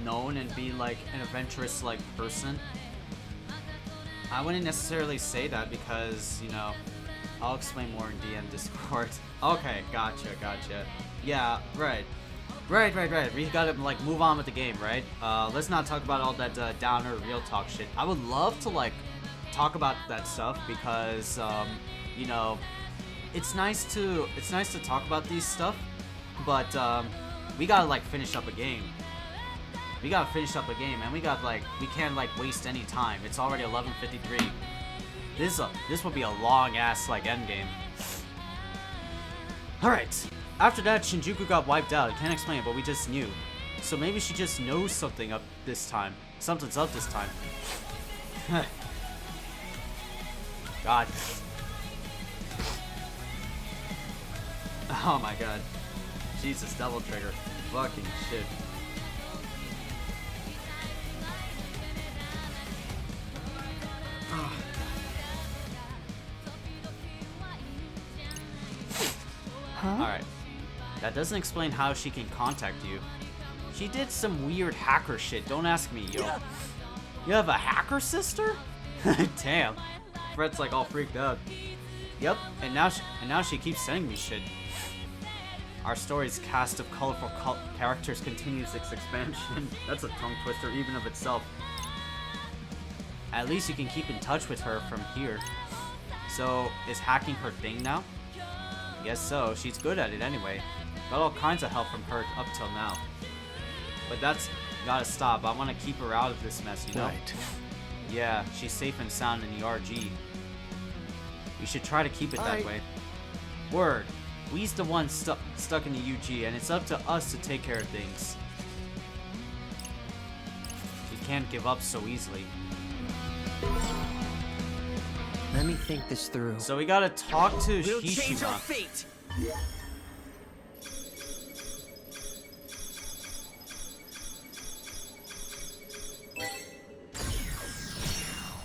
known and be like an adventurous like person, I wouldn't necessarily say that because, you know, I'll explain more in DM Discord. Okay, gotcha. Yeah, right. We gotta like move on with the game, right? Let's not talk about all that downer real talk shit. I would love to like talk about that stuff because you know, it's nice to talk about these stuff, but we gotta like finish up a game. We gotta finish up a game, and we can't like waste any time. It's already 11:53. This will be a long ass like end game. All right. After that, Shinjuku got wiped out. I can't explain it, but we just knew. So maybe she just knows something up this time. Something's up this time. God. Oh my god. Jesus, double trigger. Fucking shit. Alright. That doesn't explain how she can contact you. She did some weird hacker shit, don't ask me, yo. You have a hacker sister? Damn. Fred's like all freaked out. Yep, and now she keeps sending me shit. Our story's cast of colorful characters continues its expansion. That's a tongue twister even of itself. At least you can keep in touch with her from here. So, is hacking her thing now? I guess so. She's good at it anyway. Got all kinds of help from her up till now. But that's gotta stop. I want to keep her out of this mess, you know? Right. Yeah, she's safe and sound in the RG. We should try to keep it that way. Word. We's the one stuck in the UG, and it's up to us to take care of things. We can't give up so easily. Let me think this through. So we gotta talk to We'll change our Hishima. fate.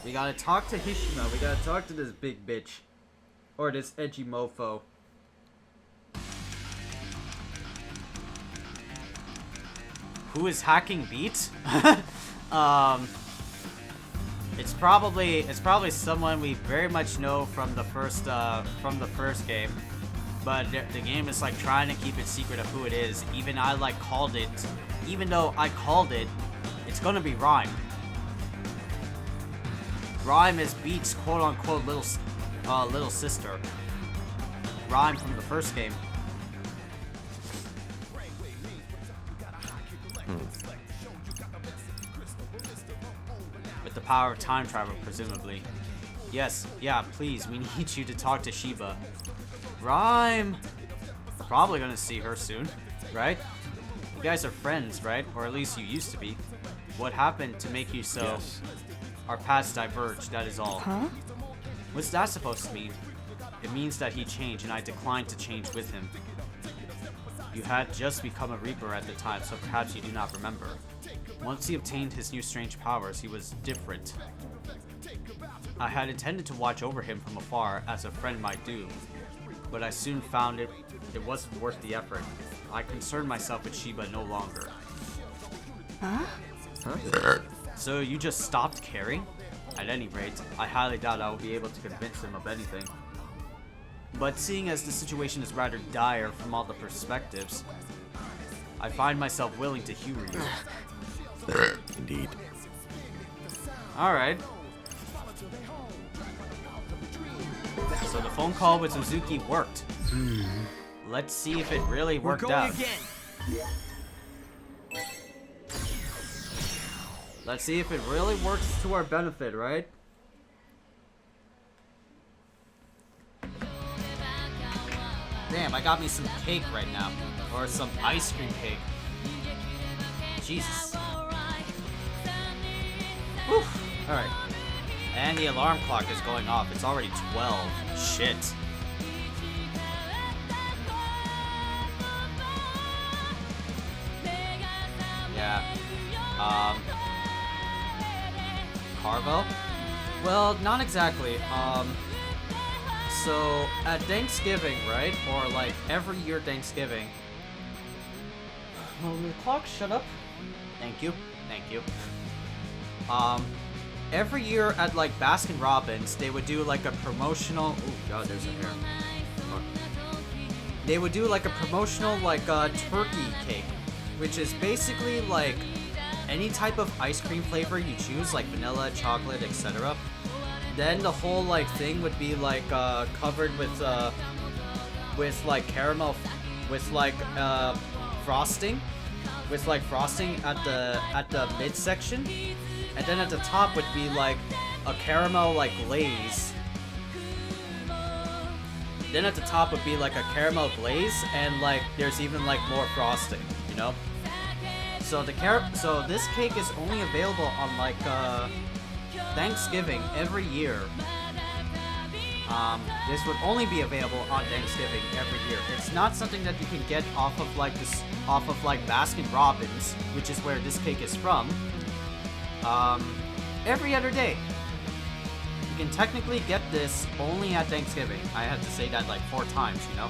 We gotta talk to Hishima. We gotta talk to this big bitch. Or this edgy mofo. Who is hacking Beat? It's probably someone we very much know from the first game, but the game is like trying to keep it secret of who it is. Even I like called it. Even though I called it, it's gonna be Rhyme. Rhyme is Beat's quote-unquote little sister. Rhyme from the first game. With the power of time travel, presumably. Yes, yeah, please, we need you to talk to Shiba. Rhyme! We're probably gonna see her soon, right? You guys are friends, right? Or at least you used to be. What happened to make you so... Yes. Our paths diverged, that is all. Huh? What's that supposed to mean? it means that he changed, and I declined to change with him. You had just become a Reaper at the time, so perhaps you do not remember. Once he obtained his new strange powers, he was different. I had intended to watch over him from afar, as a friend might do, but I soon found it wasn't worth the effort. I concerned myself with Shiba no longer. Huh? So you just stopped caring? At any rate, I highly doubt I will be able to convince him of anything. But seeing as the situation is rather dire from all the perspectives, I find myself willing to humor you. Indeed. Alright. So the phone call with Suzuki worked. Let's see if it really worked out. Let's see if it really works to our benefit, right? Damn, I got me some cake right now. Or some ice cream cake. Jesus. Whew. Alright. And the alarm clock is going off. It's already 12. Shit. Yeah. Carvo? Well, not exactly. So at Thanksgiving, right? Or like every year Thanksgiving. Oh, the clock, shut up. Thank you. Thank you. Every year at like Baskin Robbins, they would do like a promotional. Oh god, there's a hair. Oh. They would do like a promotional like turkey cake, which is basically like any type of ice cream flavor you choose, like vanilla, chocolate, etc. Then the whole like thing would be like covered with like caramel, with like frosting, at the midsection, and then at the top would be like a caramel like glaze. Then at the top would be like a caramel glaze, and like there's even like more frosting, you know. So so this cake is only available on like Thanksgiving every year. This would only be available on Thanksgiving every year. It's not something that you can get off of like Baskin Robbins, which is where this cake is from. Every other day. You can technically get this only at Thanksgiving. I had to say that like 4 times, you know?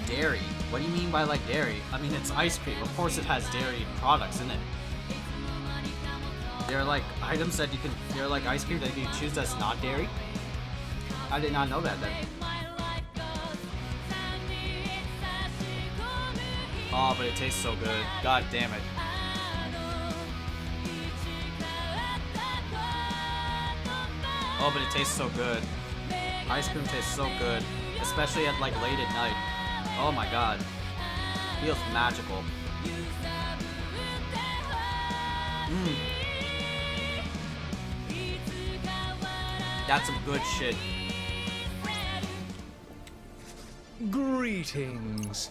Dairy. What do you mean by like dairy? I mean, it's ice cream. Of course it has dairy products in it. They're like items that you can, they're like ice cream that you can choose that's not dairy. I did not know that then. Oh, but it tastes so good. God damn it. Oh, but it tastes so good. Ice cream tastes so good. Especially at like late at night. Oh my god. Feels magical. That's some good shit. Greetings.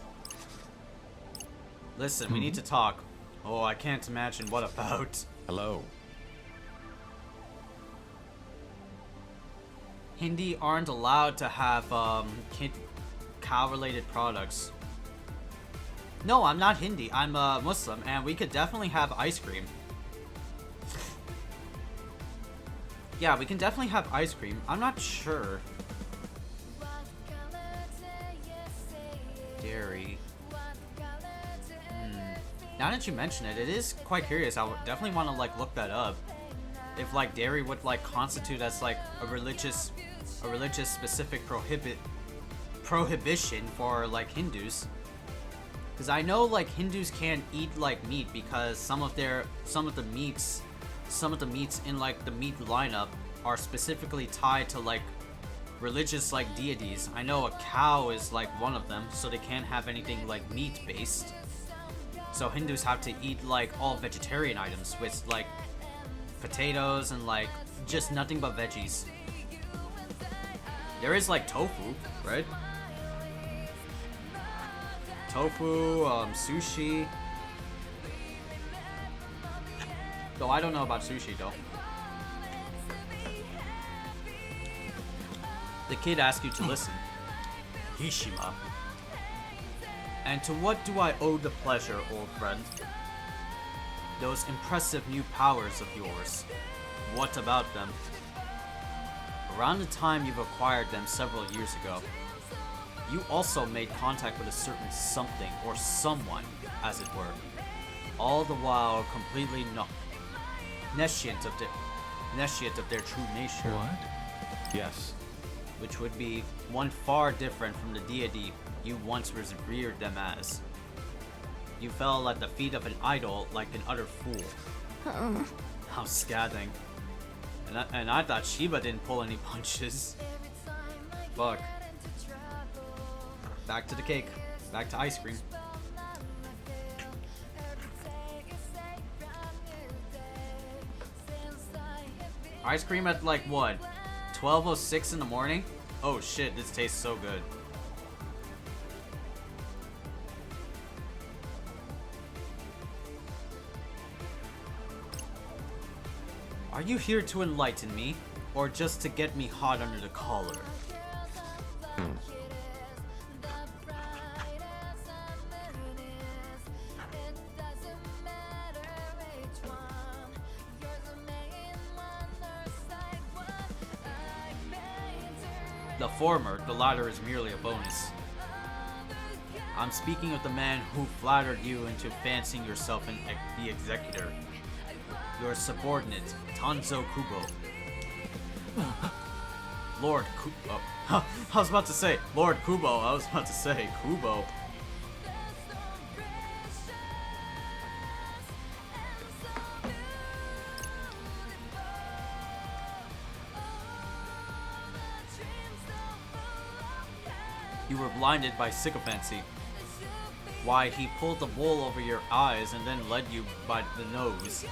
Listen, we need to talk. Oh, I can't imagine what about. Hello. Hindi aren't allowed to have cow-related products. No, I'm not Hindi. I'm Muslim, and we could definitely have ice cream. Yeah, we can definitely have ice cream. I'm not sure. Dairy. Now that you mention it, it is quite curious. I would definitely want to like look that up. If like dairy would like constitute as like a religious specific prohibition for like Hindus. Because I know like Hindus can't eat like meat because some of the meats in like the meat lineup are specifically tied to like religious like deities. I know a cow is like one of them, so they can't have anything like meat based. So Hindus have to eat like all vegetarian items with like potatoes and like just nothing but veggies. There is like tofu, right? Tofu, sushi. Though I don't know about sushi, though. The kid asks you to listen. Hishima. And to what do I owe the pleasure, old friend? Those impressive new powers of yours. What about them? Around the time you've acquired them several years ago, you also made contact with a certain something or someone, as it were. All the while completely nescient of their true nature. What? Yes. Which would be one far different from the deity you once revered them as. You fell at the feet of an idol like an utter fool. How scathing. And I thought Shiba didn't pull any punches. Fuck. Back to the cake. Back to ice cream. Ice cream at like what? 12:06 in the morning? Oh shit, this tastes so good. Are you here to enlighten me, or just to get me hot under the collar? The former, the latter is merely a bonus. I'm speaking of the man who flattered you into fancying yourself the executor. Your subordinate, Tanzo Kubo. Lord Kubo. I was about to say Lord Kubo. I was about to say Kubo. You were blinded by sycophancy. Why, he pulled the wool over your eyes and then led you by the nose.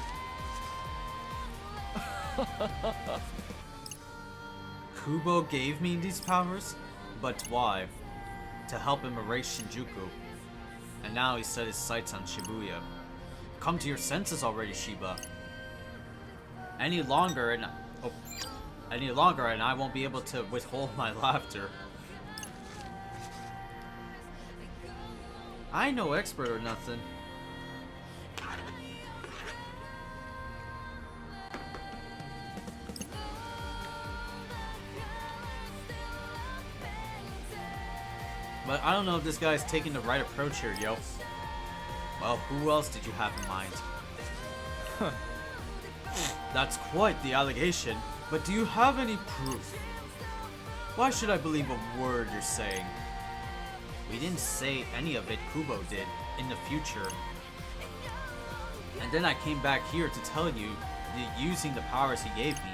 Kubo gave me these powers, but why? To help him erase Shinjuku. And now he set his sights on Shibuya. Come to your senses already, Shiba. Any longer and I won't be able to withhold my laughter. I ain't no expert or nothing. But I don't know if this guy's taking the right approach here, yo. Well, who else did you have in mind? Huh. That's quite the allegation, but do you have any proof? Why should I believe a word you're saying? We didn't say any of it, Kubo did, in the future. And then I came back here to tell you that using the powers he gave me.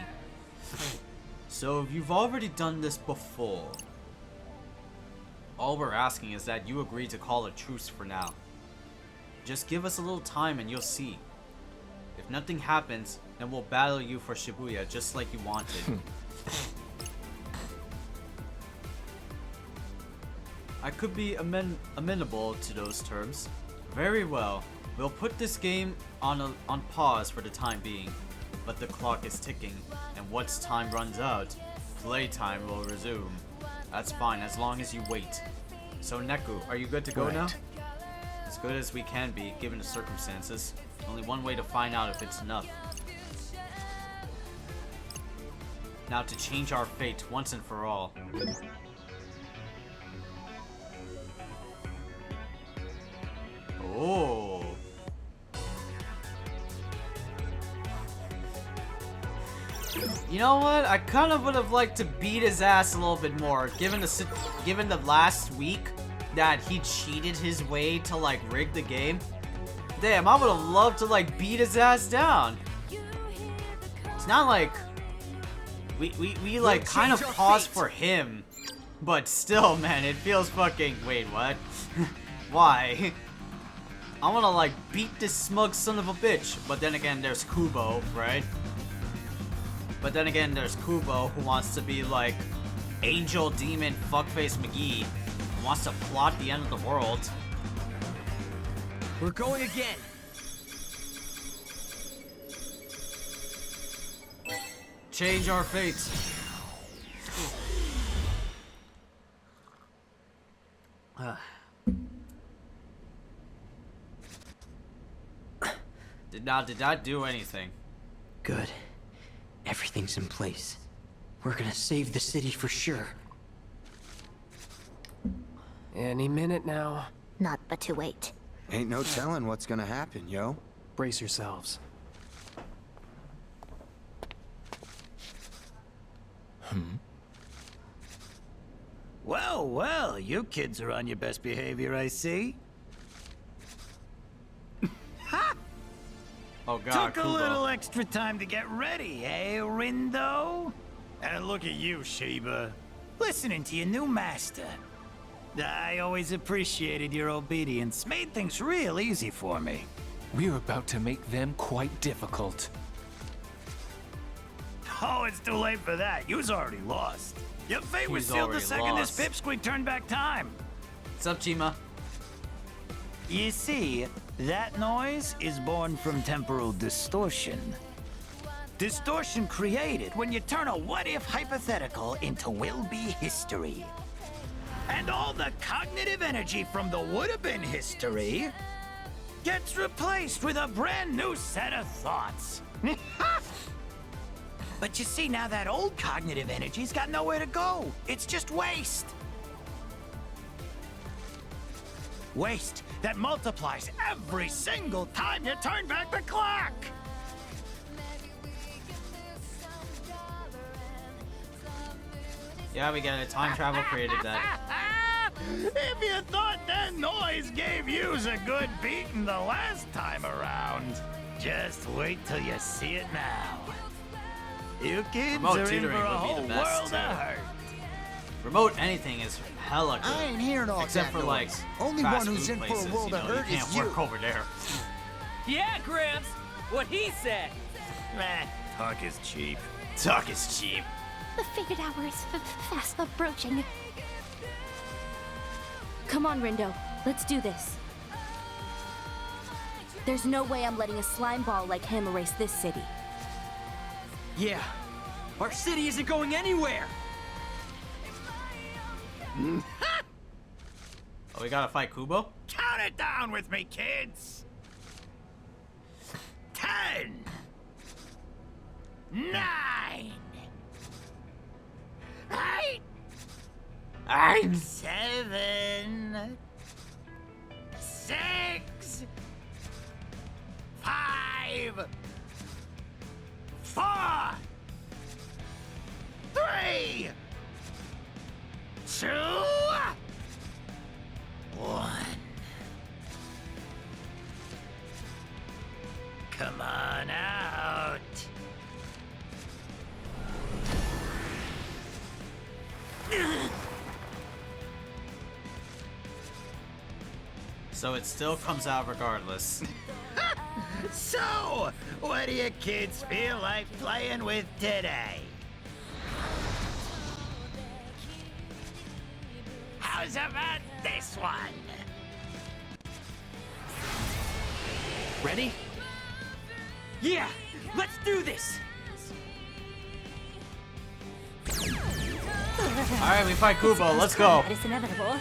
So you've already done this before. All we're asking is that you agree to call a truce for now. Just give us a little time and you'll see. If nothing happens, then we'll battle you for Shibuya just like you wanted. I could be amenable to those terms. Very well. We'll put this game on pause for the time being. But the clock is ticking, and once time runs out, playtime will resume. That's fine, as long as you wait. So Neku, are you good to go now? As good as we can be, given the circumstances. Only one way to find out if it's enough. Now to change our fate once and for all. Oh. You know what? I kind of would have liked to beat his ass a little bit more, given the last week that he cheated his way to like rig the game. Damn, I would have loved to like beat his ass down. It's not like we like kind of paused for him, but still, man, it feels fucking. Wait, what? Why? I wanna like beat this smug son of a bitch, but then again there's Kubo, right? But then again there's Kubo who wants to be like angel demon fuckface McGee, who wants to plot the end of the world. We're going again. change our fates. Did not do anything. Good. Everything's in place. We're gonna save the city for sure. Any minute now. Not but to wait. Ain't no telling what's gonna happen, yo. Brace yourselves. Well, well, you kids are on your best behavior, I see. Oh god, Took a KUBO. little extra time to get ready, eh, Rindo? And look at you, Sheba. Listening to your new master. I always appreciated your obedience. Made things real easy for me. We're about to make them quite difficult. Oh, it's too late for that. You's already lost. Your fate was He's sealed the already second lost. this pipsqueak turned back time. What's up, Chima? You see, that noise is born from temporal distortion. Distortion created when you turn a what-if hypothetical into will-be history. And all the cognitive energy from the would-have-been history gets replaced with a brand new set of thoughts. But you see, now that old cognitive energy's got nowhere to go. It's just waste. Waste that multiplies every single time you turn back the clock. Yeah, we get it. Time travel created that. If you thought that noise gave yous a good beating the last time around, just wait till you see it now. You kids Remote are in tutoring for a would be the whole best, world too. of hurt. Remote anything is hella good. I ain't hearing all Except that for like noise. Only fast one who's food in places, for a world you of know, hurt you can't is you. work over there. Yeah, Gramps! What he said! Meh, talk is cheap. Talk is cheap. The fated hour is fast approaching. Come on, Rindo. Let's do this. There's no way I'm letting a slime ball like him erase this city. Yeah. Our city isn't going anywhere! Oh, we gotta fight KUBO? Count it down with me, kids. 10, 9, 8, 7, 6, 5, 4, 3, 2, 1. Come on out. So it still comes out regardless. So, what do you kids feel like playing with today? How's about this one? Ready? Yeah! Let's do this! Alright, we fight KUBO. Let's go. That is inevitable.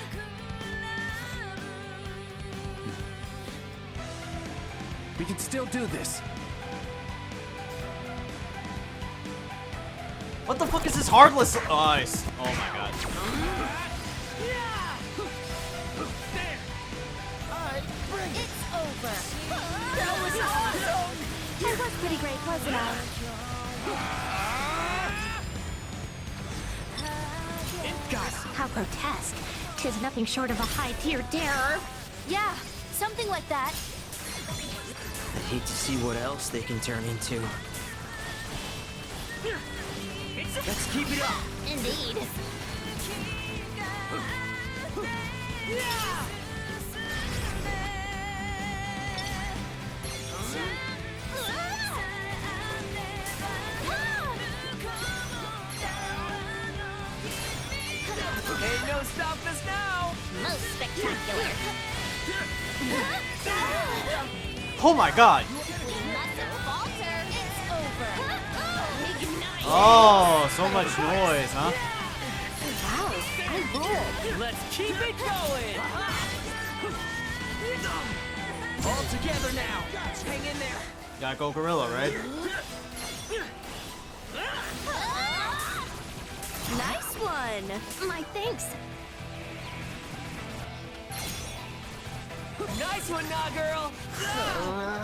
We can still do this. What the fuck is this heartless eyes? Oh my god. It's over. That was awesome! It was pretty great, wasn't I? Gosh, how grotesque. 'Tis nothing short of a high-tier terror. Yeah, something like that. I hate to see what else they can turn into. Let's keep it up! Indeed. Ain't no stopping us now! Most spectacular. Oh my god. We mustn't falter. It's over. Ignite. Oh, so much noise, huh? Wow, I rule. Let's keep it going! All together now! Hang in there! Gotta go gorilla, right? Nice one! My thanks. Nice one, Nah Girl!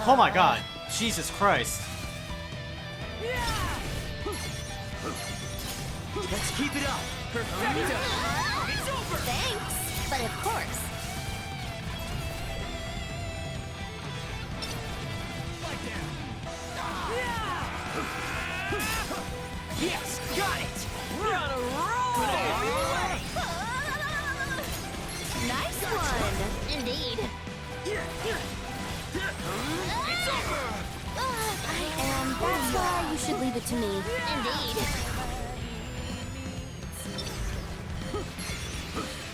Oh my god. Jesus Christ. Let's keep it up! Perfecto! It's over! Thanks, but of course. Yes, got it! We're on a roll! Nice one! Indeed. It's over! And that's why you should leave it to me. Indeed.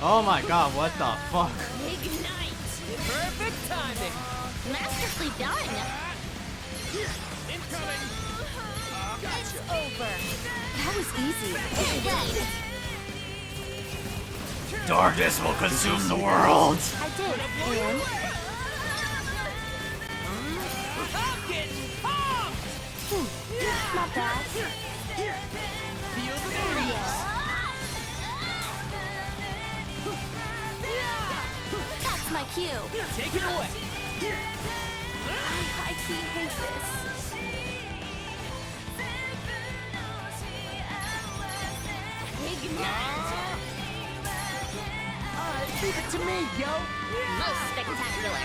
Oh my god, what the fuck? Ignite! Perfect timing! Masterfully done! Incoming! It's over. That was easy. Indeed. Darkness will consume the world! I did, and... I'm getting pumped! Not bad. Feel the breeze! That's my cue. Take it away! I can't hate this. Ignite! Leave it to me, yo! Most spectacular.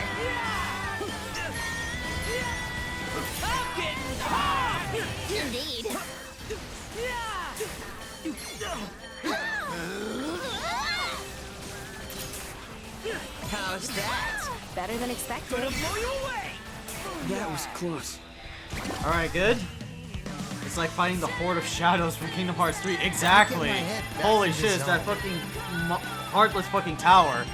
I'm getting pumped! Indeed. How's that? Better than expected. Gonna blow you away! That was close. Alright, good. It's like fighting the Horde of Shadows from Kingdom Hearts 3. Exactly! Holy shit, it's that fucking heartless fucking tower.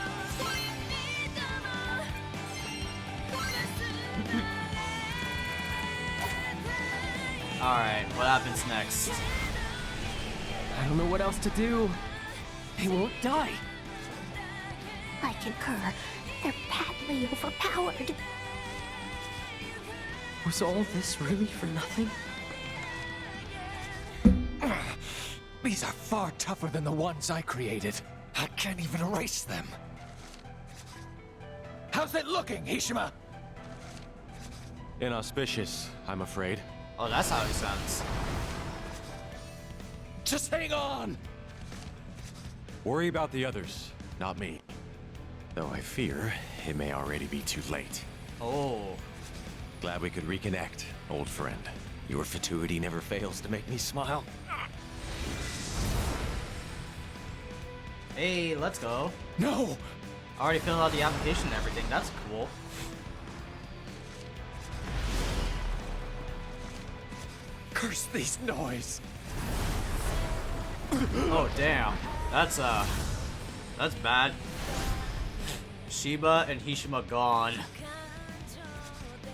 Alright, what happens next? I don't know what else to do. They won't die. I concur. They're patently overpowered. Was all this really for nothing? These are far tougher than the ones I created. I can't even erase them. How's it looking, Hishima? Inauspicious, I'm afraid. Oh, that's how he sounds. Just hang on! Worry about the others, not me. Though I fear it may already be too late. Oh. Glad we could reconnect, old friend. Your fatuity never fails to make me smile. Hey, let's go. No! I already filled out the application and everything. That's cool. Curse these noise! Oh, damn. That's bad. Shiba and Hishima gone.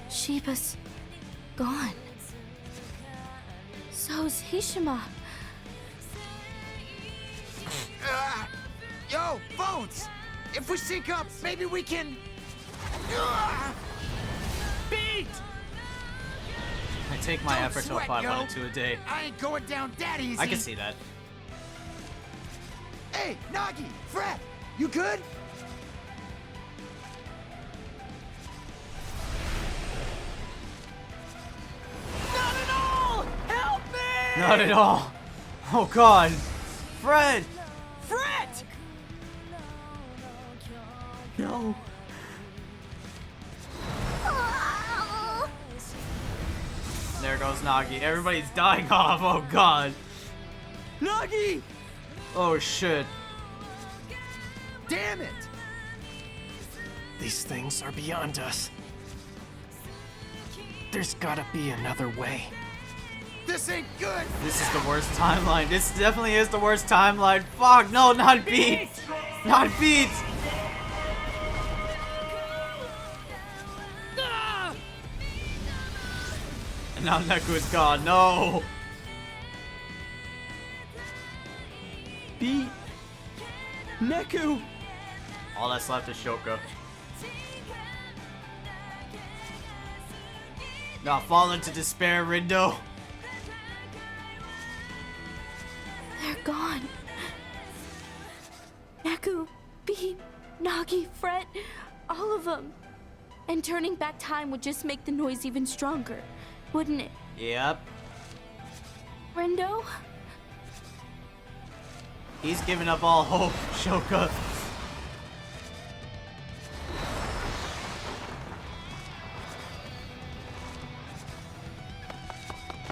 Shiba's gone. So's Hishima. Yo, phones! If we sync up, maybe we can... Beat! I take my Don't effort to sweat, apply yo. 1 and 2 a day. I ain't going down that easy. I can see that. Hey, Nagi, Fred, you good? Not at all! Help me! Not at all. Oh god. Fred! Fred! No. There goes Nagi. Everybody's dying off. Oh god. Nagi! Oh shit. Damn it! These things are beyond us. There's gotta be another way. This ain't good! This is the worst timeline. This definitely is the worst timeline. Fuck, no, not Beat! Not Beat! And now Neku's gone. No! Neku! All that's left is Shoka. Now fall into despair, Rindo. They're gone. Neku, Beat, Nagi, Fret, all of them. And turning back time would just make the noise even stronger, wouldn't it? Yep. Rindo? He's giving up all hope, Shoka.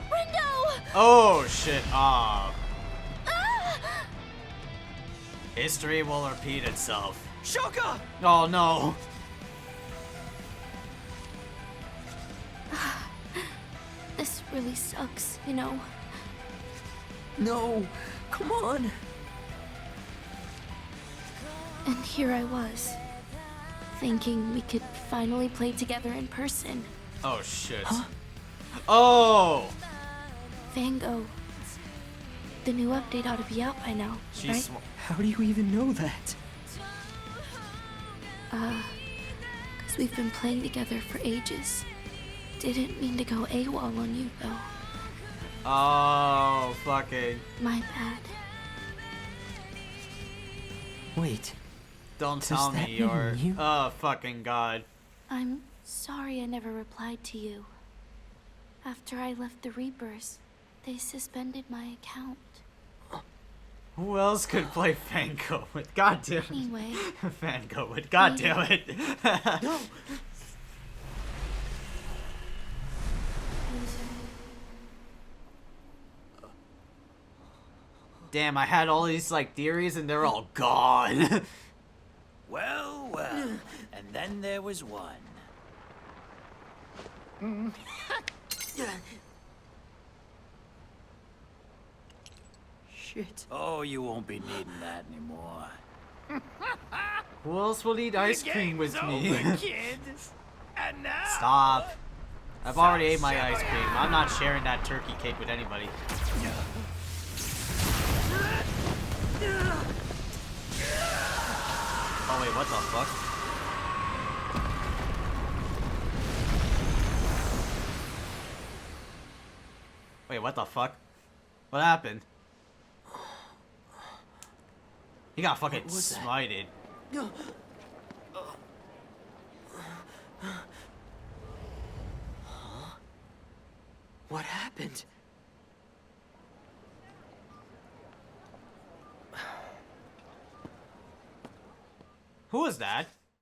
Rindo! Oh shit. History will repeat itself. Shoka! Oh no. This really sucks, you know. No! Come on! And here I was, thinking we could finally play together in person. Oh shit. Huh? Oh! Vango. The new update ought to be out by now, right? How do you even know that? Because we've been playing together for ages. Didn't mean to go AWOL on you, though. Oh, fucking. My bad. Wait. Don't Does tell that me mean you're. you- Oh, fucking god. I'm sorry I never replied to you. After I left the Reapers, they suspended my account. Who else could play Fango with? God damn it. Anyway. Fango with. God damn it. No! Damn, I had all these like theories and they're all gone. Well, well. And then there was one. Shit. Oh, you won't be needing that anymore. Who else will eat ice The cream with game's me? over, kids. And now... Stop. I've already ate my ice cream. I'm not sharing that turkey cake with anybody. Oh wait, what the fuck? Wait, what the fuck? What happened? He got fucking smited. What happened? Who was that?